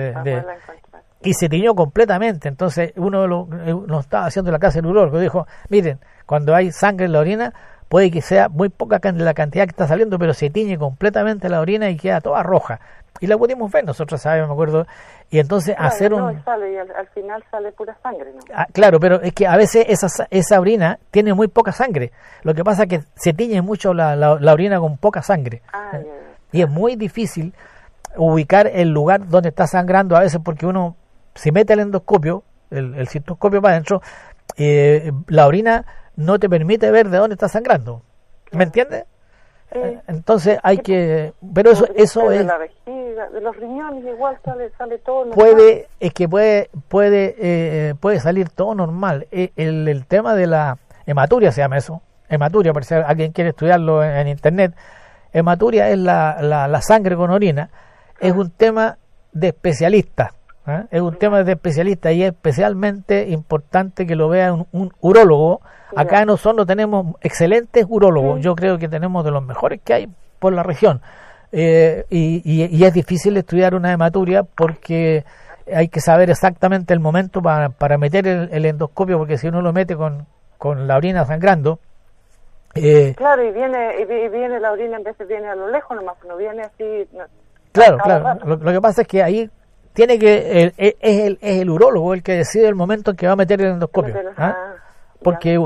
y se tiñó completamente. Entonces uno estaba haciendo la clase del urólogo, dijo, miren, cuando hay sangre en la orina, puede que sea muy poca la cantidad que está saliendo, pero se tiñe completamente la orina y queda toda roja. Y la pudimos ver nosotros, ¿sabes? Me acuerdo. Y entonces hacer sale, y al final sale pura sangre, ¿no? Claro, pero es que a veces esa orina tiene muy poca sangre. Lo que pasa es que se tiñe mucho la orina con poca sangre. Y es muy difícil ubicar el lugar donde está sangrando a veces, porque uno, si mete el endoscopio, el cistoscopio para adentro, la orina no te permite ver de dónde está sangrando. ¿Me entiendes? Entonces hay que... Pero eso es... De la vejiga, de los riñones igual sale todo normal. Puede salir todo normal. El tema de la hematuria se llama eso. Hematuria, por si alguien quiere estudiarlo en internet. Hematuria es la sangre con orina. Es un tema de especialistas. Es un tema de especialistas, y es especialmente importante que lo vea un urólogo. Acá nosotros tenemos excelentes urólogos, yo creo que tenemos de los mejores que hay por la región, y es difícil estudiar una hematuria porque hay que saber exactamente el momento para meter el endoscopio, porque si uno lo mete con la orina sangrando, claro, y viene la orina, en vez de viene a lo lejos nomás, no viene así. Claro. Lo que pasa es que ahí tiene que es el urólogo el que decide el momento en que va a meter el endoscopio, porque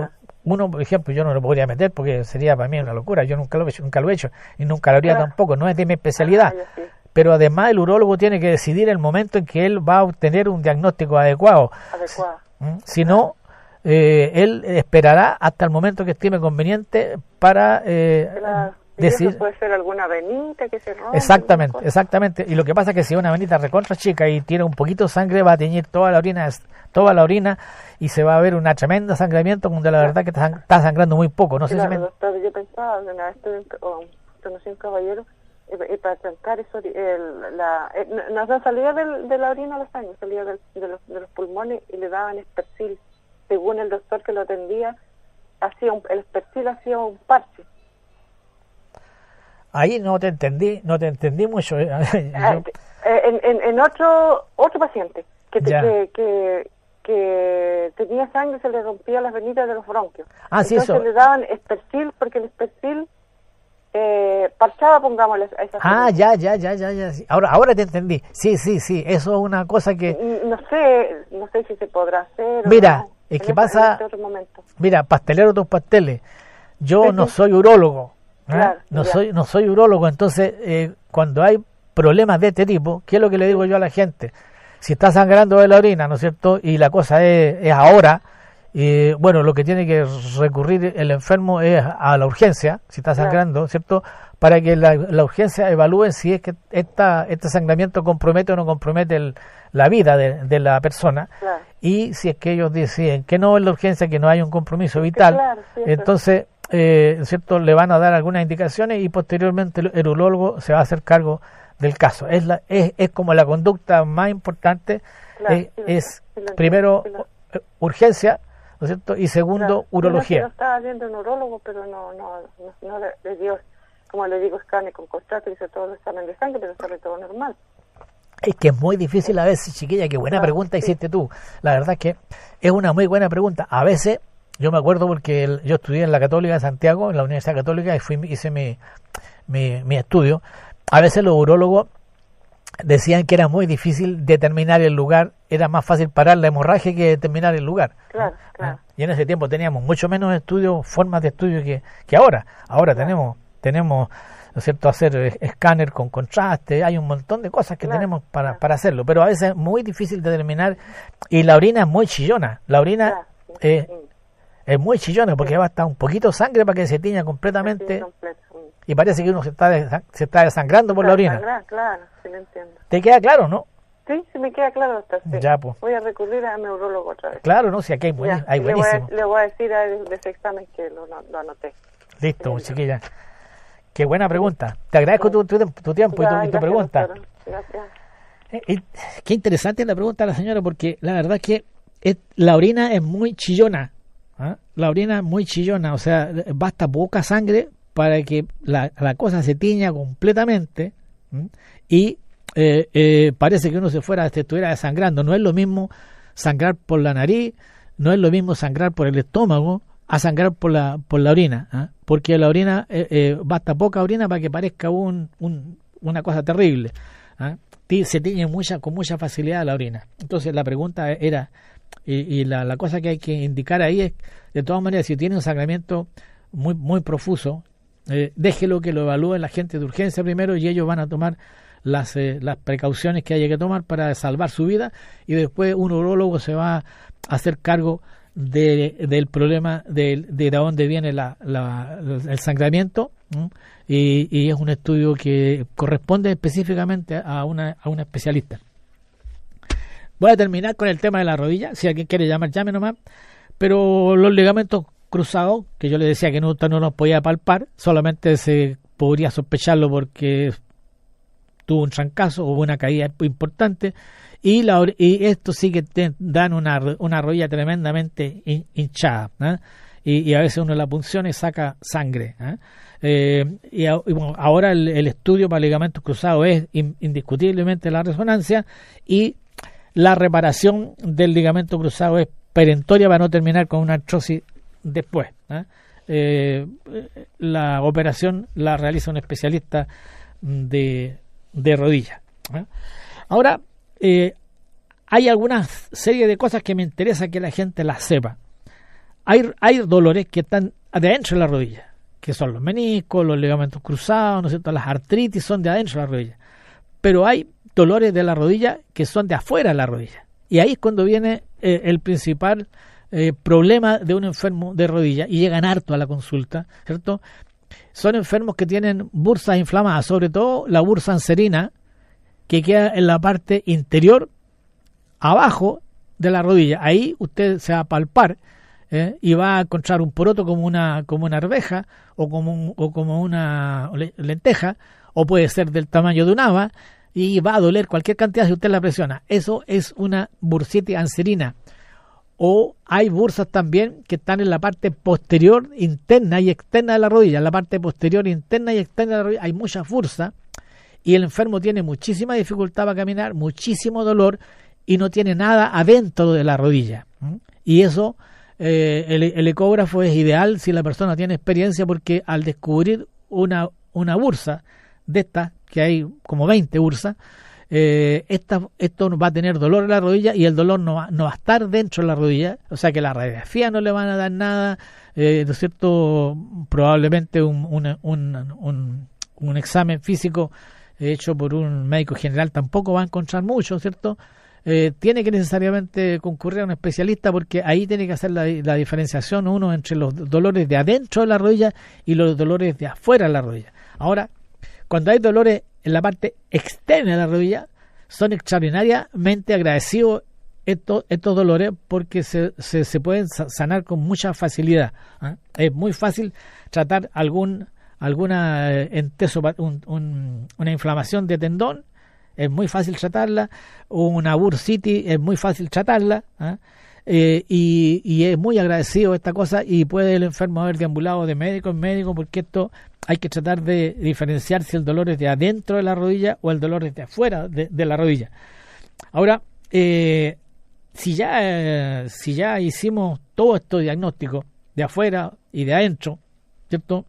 uno, por ejemplo, yo no lo podría meter porque sería para mí una locura. Yo nunca lo he hecho y nunca lo haría tampoco, no es de mi especialidad. Pero además el urólogo tiene que decidir el momento en que él va a obtener un diagnóstico adecuado. Si no, él esperará hasta el momento que estime conveniente para decir... Puede ser alguna venita que se rompe. Exactamente. Y lo que pasa es que si es una venita recontra chica y tiene un poquito de sangre, va a teñir toda la orina y se va a ver una tremenda sangramiento, cuando la verdad que está sangrando muy poco. No sé si doctor, yo pensaba, una vez conocí un caballero, y para trancar eso, no salía de la orina la sangre, salía de los pulmones, y le daban Espercil. Según el doctor que lo atendía, el Espercil hacía un parche. Ahí no te entendí mucho. En otro paciente que tenía sangre, se le rompía las venitas de los bronquios. Entonces le daban Espercil, porque el Espercil parchaba, pongámosle a esa sangre. Ya. Ahora te entendí. Sí, eso es una cosa que... No sé si se podrá hacer. Mira, no. Es que pasa... Mira, pastelero tus pasteles. Yo no soy urólogo. Claro, no soy urólogo, entonces cuando hay problemas de este tipo, ¿qué es lo que le digo yo a la gente? Si está sangrando de la orina, ¿no es cierto? Y la cosa es ahora, Bueno, lo que tiene que recurrir el enfermo es a la urgencia, si está sangrando, ¿cierto? Para que la urgencia evalúe si es que este sangramiento compromete o no compromete la vida de la persona. Claro. Y si es que ellos deciden que no es la urgencia, que no hay un compromiso vital, Claro, sí, entonces, ¿cierto? Le van a dar algunas indicaciones y posteriormente el urólogo se va a hacer cargo del caso. Es como la conducta más importante, Claro, es sí, primero sí, urgencia, ¿no es cierto? Y segundo, claro. urología. Yo estaba viendo un urólogo, pero no le dio, como le digo, escáner con contraste, hice todo el examen de sangre, pero sale todo normal. Es que es muy difícil a veces, chiquilla, qué buena pregunta hiciste tú. La verdad es que es una muy buena pregunta. A veces, yo me acuerdo porque yo estudié en la Católica de Santiago, en la Universidad Católica, y hice mi estudio. A veces los urólogos decían que era muy difícil determinar el lugar, era más fácil parar la hemorragia que determinar el lugar. Claro, claro. Y en ese tiempo teníamos mucho menos estudios, formas de estudio que ahora. Ahora tenemos, ¿no es cierto?, hacer escáner con contraste, hay un montón de cosas que tenemos para hacerlo, pero a veces es muy difícil determinar, y la orina es muy chillona, la orina es muy chillona porque basta un poquito de sangre para que se tiña completamente y parece que uno se está desangrando por la orina. Claro, sí lo entiendo. ¿Te queda claro, no? Sí, me queda claro, doctor. Sí. Ya, pues. Voy a recurrir a mi urologo otra vez. Claro, no, si aquí hay buenísimo. Le voy a decir de ese examen que lo anoté. Listo, muy chiquilla. Qué buena pregunta. Te agradezco tu tiempo y tu pregunta. Doctor. Gracias. Qué interesante la pregunta de la señora, porque la verdad es que la orina es muy chillona. ¿Ah? La orina es muy chillona, o sea, basta poca sangre para que la cosa se tiña completamente. Y parece que uno se estuviera desangrando. No es lo mismo sangrar por la nariz, no es lo mismo sangrar por el estómago a sangrar por la orina, ¿eh? Porque la orina, basta poca orina para que parezca una cosa terrible, ¿eh? Se tiñe con mucha facilidad la orina. Entonces la pregunta era, y la cosa que hay que indicar ahí es, de todas maneras, si tiene un sangramiento muy, muy profuso, déjelo que lo evalúe la gente de urgencia primero y ellos van a tomar las precauciones que haya que tomar para salvar su vida, y después un urólogo se va a hacer cargo del problema de dónde viene el sangramiento, y es un estudio que corresponde específicamente a una especialista. Voy a terminar con el tema de la rodilla. Si alguien quiere llamar, llame nomás. Pero los ligamentos cruzados, que yo le decía que no los podía palpar, solamente se podría sospecharlo porque tuvo un trancazo o una caída importante, y esto sí que te dan una rodilla tremendamente hinchada, ¿eh? Y a veces uno la punciona y saca sangre, ¿eh? Y bueno, ahora el estudio para ligamentos cruzados es indiscutiblemente la resonancia, y la reparación del ligamento cruzado es perentoria para no terminar con una artrosis después, ¿eh? La operación la realiza un especialista de rodilla, ¿eh? Ahora, hay alguna serie de cosas que me interesa que la gente las sepa. Hay dolores que están de adentro de la rodilla, que son los meniscos, los ligamentos cruzados, ¿no es cierto? Las artritis son de adentro de la rodilla. Pero hay dolores de la rodilla que son de afuera de la rodilla. Y ahí es cuando viene el principal problema de un enfermo de rodilla, y llegan harto a la consulta, ¿cierto? Son enfermos que tienen bursas inflamadas, sobre todo la bursa anserina, que queda en la parte interior, abajo de la rodilla. Ahí usted se va a palpar, y va a encontrar un poroto como una arveja o como una lenteja, o puede ser del tamaño de un haba, y va a doler cualquier cantidad si usted la presiona. Eso es una bursitis anserina. O hay bursas también que están en la parte posterior, interna y externa de la rodilla. En la parte posterior, interna y externa de la rodilla hay muchas bursas, y el enfermo tiene muchísima dificultad para caminar, muchísimo dolor, y no tiene nada adentro de la rodilla. Y eso, el ecógrafo es ideal si la persona tiene experiencia, porque al descubrir una bursa de estas, que hay como 20 bursas, esto va a tener dolor en la rodilla, y el dolor no va a estar dentro de la rodilla, o sea que la radiografía no le van a dar nada, ¿no es cierto? Probablemente un examen físico hecho por un médico general tampoco va a encontrar mucho, ¿cierto? tiene que necesariamente concurrir a un especialista, porque ahí tiene que hacer la diferenciación uno entre los dolores de adentro de la rodilla y los dolores de afuera de la rodilla. Ahora, cuando hay dolores en la parte externa de la rodilla, son extraordinariamente agradecidos estos dolores, porque se pueden sanar con mucha facilidad. Es muy fácil tratar alguna una inflamación de tendón, es muy fácil tratarla. Una bursitis es muy fácil tratarla, y es muy agradecido esta cosa, y puede el enfermo haber deambulado de médico en médico, porque esto hay que tratar de diferenciar si el dolor es de adentro de la rodilla o el dolor es de afuera de la rodilla. Ahora, si ya hicimos todo estos diagnósticos de afuera y de adentro, ¿cierto?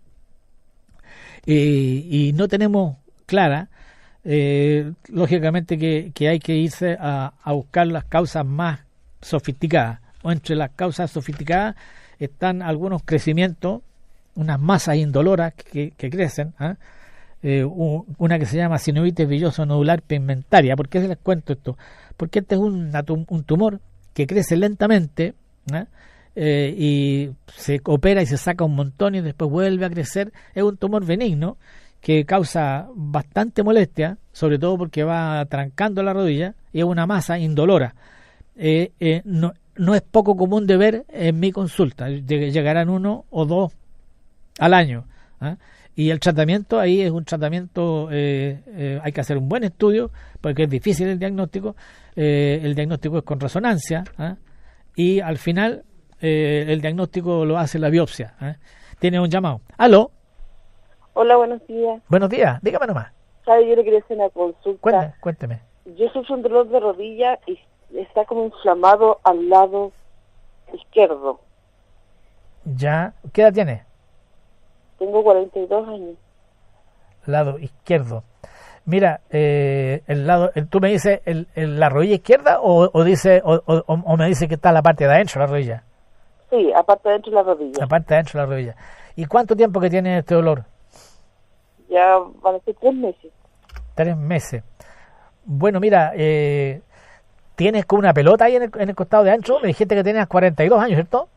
Y no tenemos clara, lógicamente que hay que irse a buscar las causas más sofisticadas. O entre las causas sofisticadas están algunos crecimientos, unas masas indoloras que crecen, una que se llama sinovitis villoso nodular pigmentaria. ¿Por qué les cuento esto? Porque este es un tumor que crece lentamente, y se opera y se saca un montón y después vuelve a crecer. Es un tumor benigno que causa bastante molestia, sobre todo porque va trancando la rodilla, y es una masa indolora. No es poco común de ver en mi consulta, llegarán 1 o 2 al año, y el tratamiento ahí es un tratamiento, hay que hacer un buen estudio, porque es difícil el diagnóstico. El diagnóstico es con resonancia, y al final el diagnóstico lo hace la biopsia. Tiene un llamado. ¿Aló? Hola, buenos días. Buenos días, dígame nomás. ¿Sabe? Yo le quería hacer una consulta. Cuénteme. Yo sufro un dolor de rodilla y está como inflamado al lado izquierdo. Ya, ¿qué edad tiene? Tengo 42 años. Lado izquierdo. Mira, el lado, tú me dices la rodilla izquierda, o me dice que está la parte de adentro de la rodilla. Sí, aparte de adentro de la rodilla. La parte de adentro de la rodilla. ¿Y cuánto tiempo que tiene este dolor? Ya van a ser 3 meses. 3 meses. Bueno, mira, tienes como una pelota ahí en el costado de adentro. Me dijiste que tenías 42 años, ¿cierto?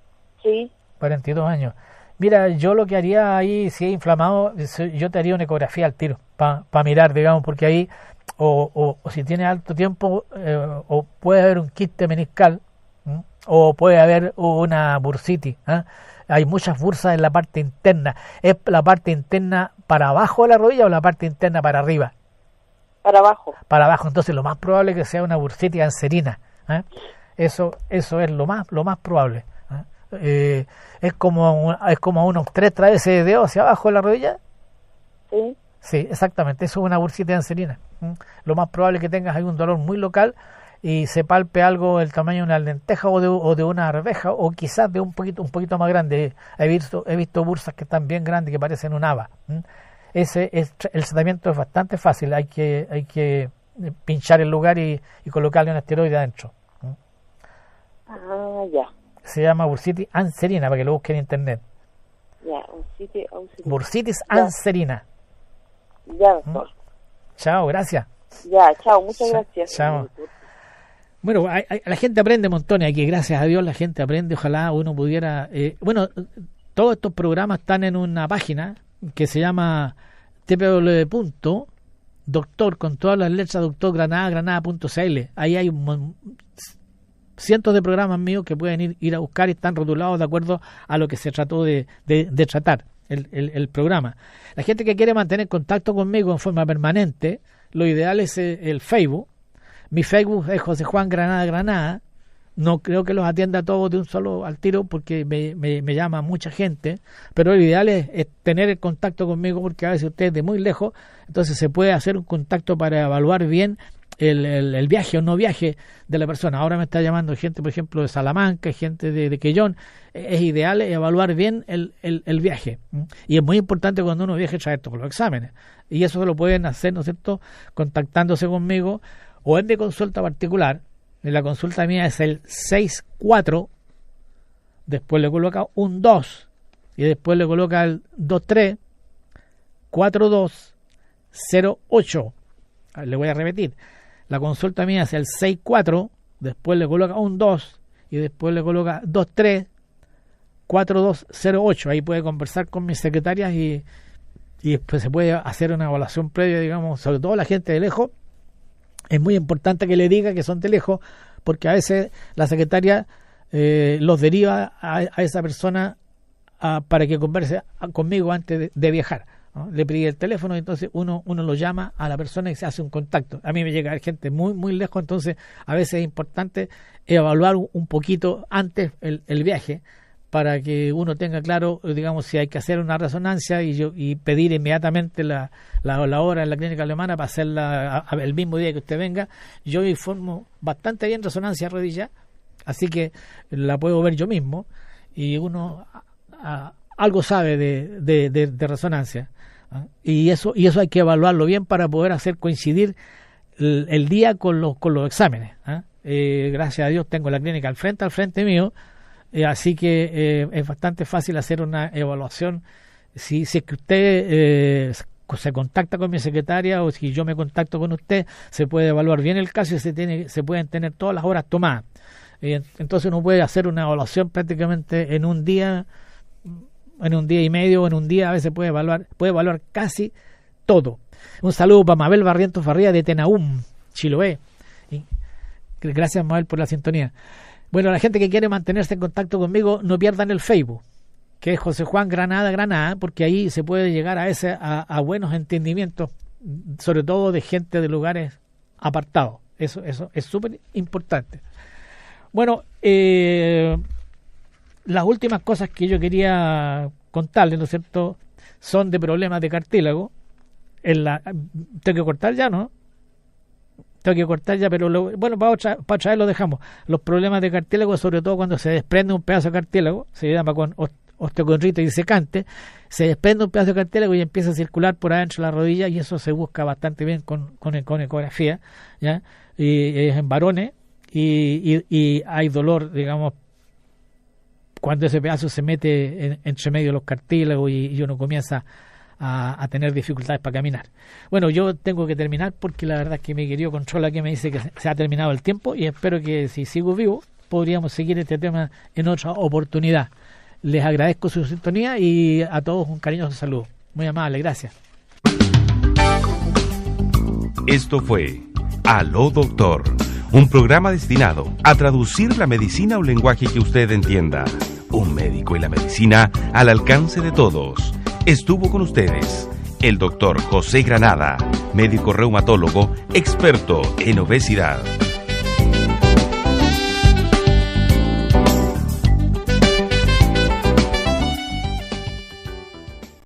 Sí. 42 años. Mira, yo lo que haría ahí, si es inflamado, yo te haría una ecografía al tiro, para mirar, digamos, porque ahí, o si tiene alto tiempo, o puede haber un quiste meniscal, o puede haber una bursitis. Hay muchas bursas en la parte interna. ¿Es la parte interna para abajo de la rodilla o la parte interna para arriba? Para abajo. Para abajo, entonces lo más probable es que sea una bursitis anserina. Eso es lo más probable. Es como unos 3 traveses de dedo hacia abajo de la rodilla. Sí. Sí, exactamente, eso es una bursitis anserina. Lo más probable es que tengas ahí un dolor muy local y se palpe algo del tamaño de una lenteja o de una arveja, o quizás de un poquito más grande. He visto bursas que están bien grandes, que parecen un haba. El tratamiento es bastante fácil. Hay que pinchar el lugar y colocarle un esteroide adentro. Ya. Se llama bursitis anserina, para que lo busquen en internet. Ya, bursitis anserina. Ya, doctor. Chao, gracias. Ya, chao, muchas gracias. Chao. Bueno, la gente aprende montones aquí, gracias a Dios la gente aprende. Ojalá uno pudiera... todos estos programas están en una página que se llama www.doctor, con todas las letras, doctorgranada.cl. Ahí hay cientos de programas míos que pueden ir a buscar y están rotulados de acuerdo a lo que se trató de tratar el programa. La gente que quiere mantener contacto conmigo en forma permanente, lo ideal es el Facebook. Mi Facebook es José Juan Granada. No creo que los atienda a todos de un solo al tiro, porque me llama mucha gente, pero lo ideal es tener el contacto conmigo, porque a veces usted es de muy lejos, entonces se puede hacer un contacto para evaluar bien el viaje o no viaje de la persona. Ahora me está llamando gente, por ejemplo, de Salamanca, gente de Quellón. Es ideal evaluar bien el viaje, y es muy importante cuando uno viaje traer todos los exámenes, y eso lo pueden hacer, ¿no es cierto?, contactándose conmigo o en mi consulta particular. La consulta mía es el 64, después le coloca un 2 y después le coloca el 23 4208. Le voy a repetir: La consulta mía es el 64, después le coloca un 2 y después le coloca 234208. Ahí puede conversar con mis secretarias y después se puede hacer una evaluación previa, digamos, sobre todo la gente de lejos. Es muy importante que le diga que son de lejos, porque a veces la secretaria los deriva a esa persona para que converse conmigo antes de viajar, ¿no? Le pedí el teléfono y entonces uno lo llama a la persona y se hace un contacto. A mí me llega gente muy muy lejos, entonces a veces es importante evaluar un poquito antes el viaje para que uno tenga claro, digamos, si hay que hacer una resonancia y pedir inmediatamente la hora en la clínica alemana para hacerla el mismo día que usted venga. Yo informo bastante bien resonancia rodilla, así que la puedo ver yo mismo y uno algo sabe de resonancia, ¿eh? Y eso hay que evaluarlo bien para poder hacer coincidir el día con los exámenes, ¿eh? Gracias a Dios tengo la clínica al frente mío, así que es bastante fácil hacer una evaluación. Si es que usted se contacta con mi secretaria o si yo me contacto con usted, se puede evaluar bien el caso y se pueden tener todas las horas tomadas. Entonces uno puede hacer una evaluación prácticamente en un día y medio, en un día a veces puede evaluar casi todo. Un saludo para Mabel Barrientos Farría de Tenaum, Chiloé. Y gracias, Mabel, por la sintonía. Bueno, la gente que quiere mantenerse en contacto conmigo, no pierdan el Facebook, que es José Juan Granada, porque ahí se puede llegar a buenos entendimientos, sobre todo de gente de lugares apartados. Eso es súper importante. Bueno, las últimas cosas que yo quería contarles, ¿no es cierto?, son de problemas de cartílago. Tengo que cortar ya, ¿no? Tengo que cortar ya, pero bueno, para otra vez lo dejamos. Los problemas de cartílago, sobre todo cuando se desprende un pedazo de cartílago, se llama con osteocondritis disecante, se desprende un pedazo de cartílago y empieza a circular por adentro de la rodilla, y eso se busca bastante bien con ecografía, ¿ya? Y es en varones, y hay dolor, digamos, cuando ese pedazo se mete entre medio de los cartílagos y uno comienza a tener dificultades para caminar. Bueno, yo tengo que terminar porque la verdad es que mi querido Controla que me dice que se ha terminado el tiempo, y espero que si sigo vivo podríamos seguir este tema en otra oportunidad. Les agradezco su sintonía y a todos un cariñoso saludo. Muy amable, gracias. Esto fue Aló Doctor, un programa destinado a traducir la medicina a un lenguaje que usted entienda. Un médico y la medicina al alcance de todos. Estuvo con ustedes el doctor José Granada, médico reumatólogo, experto en obesidad.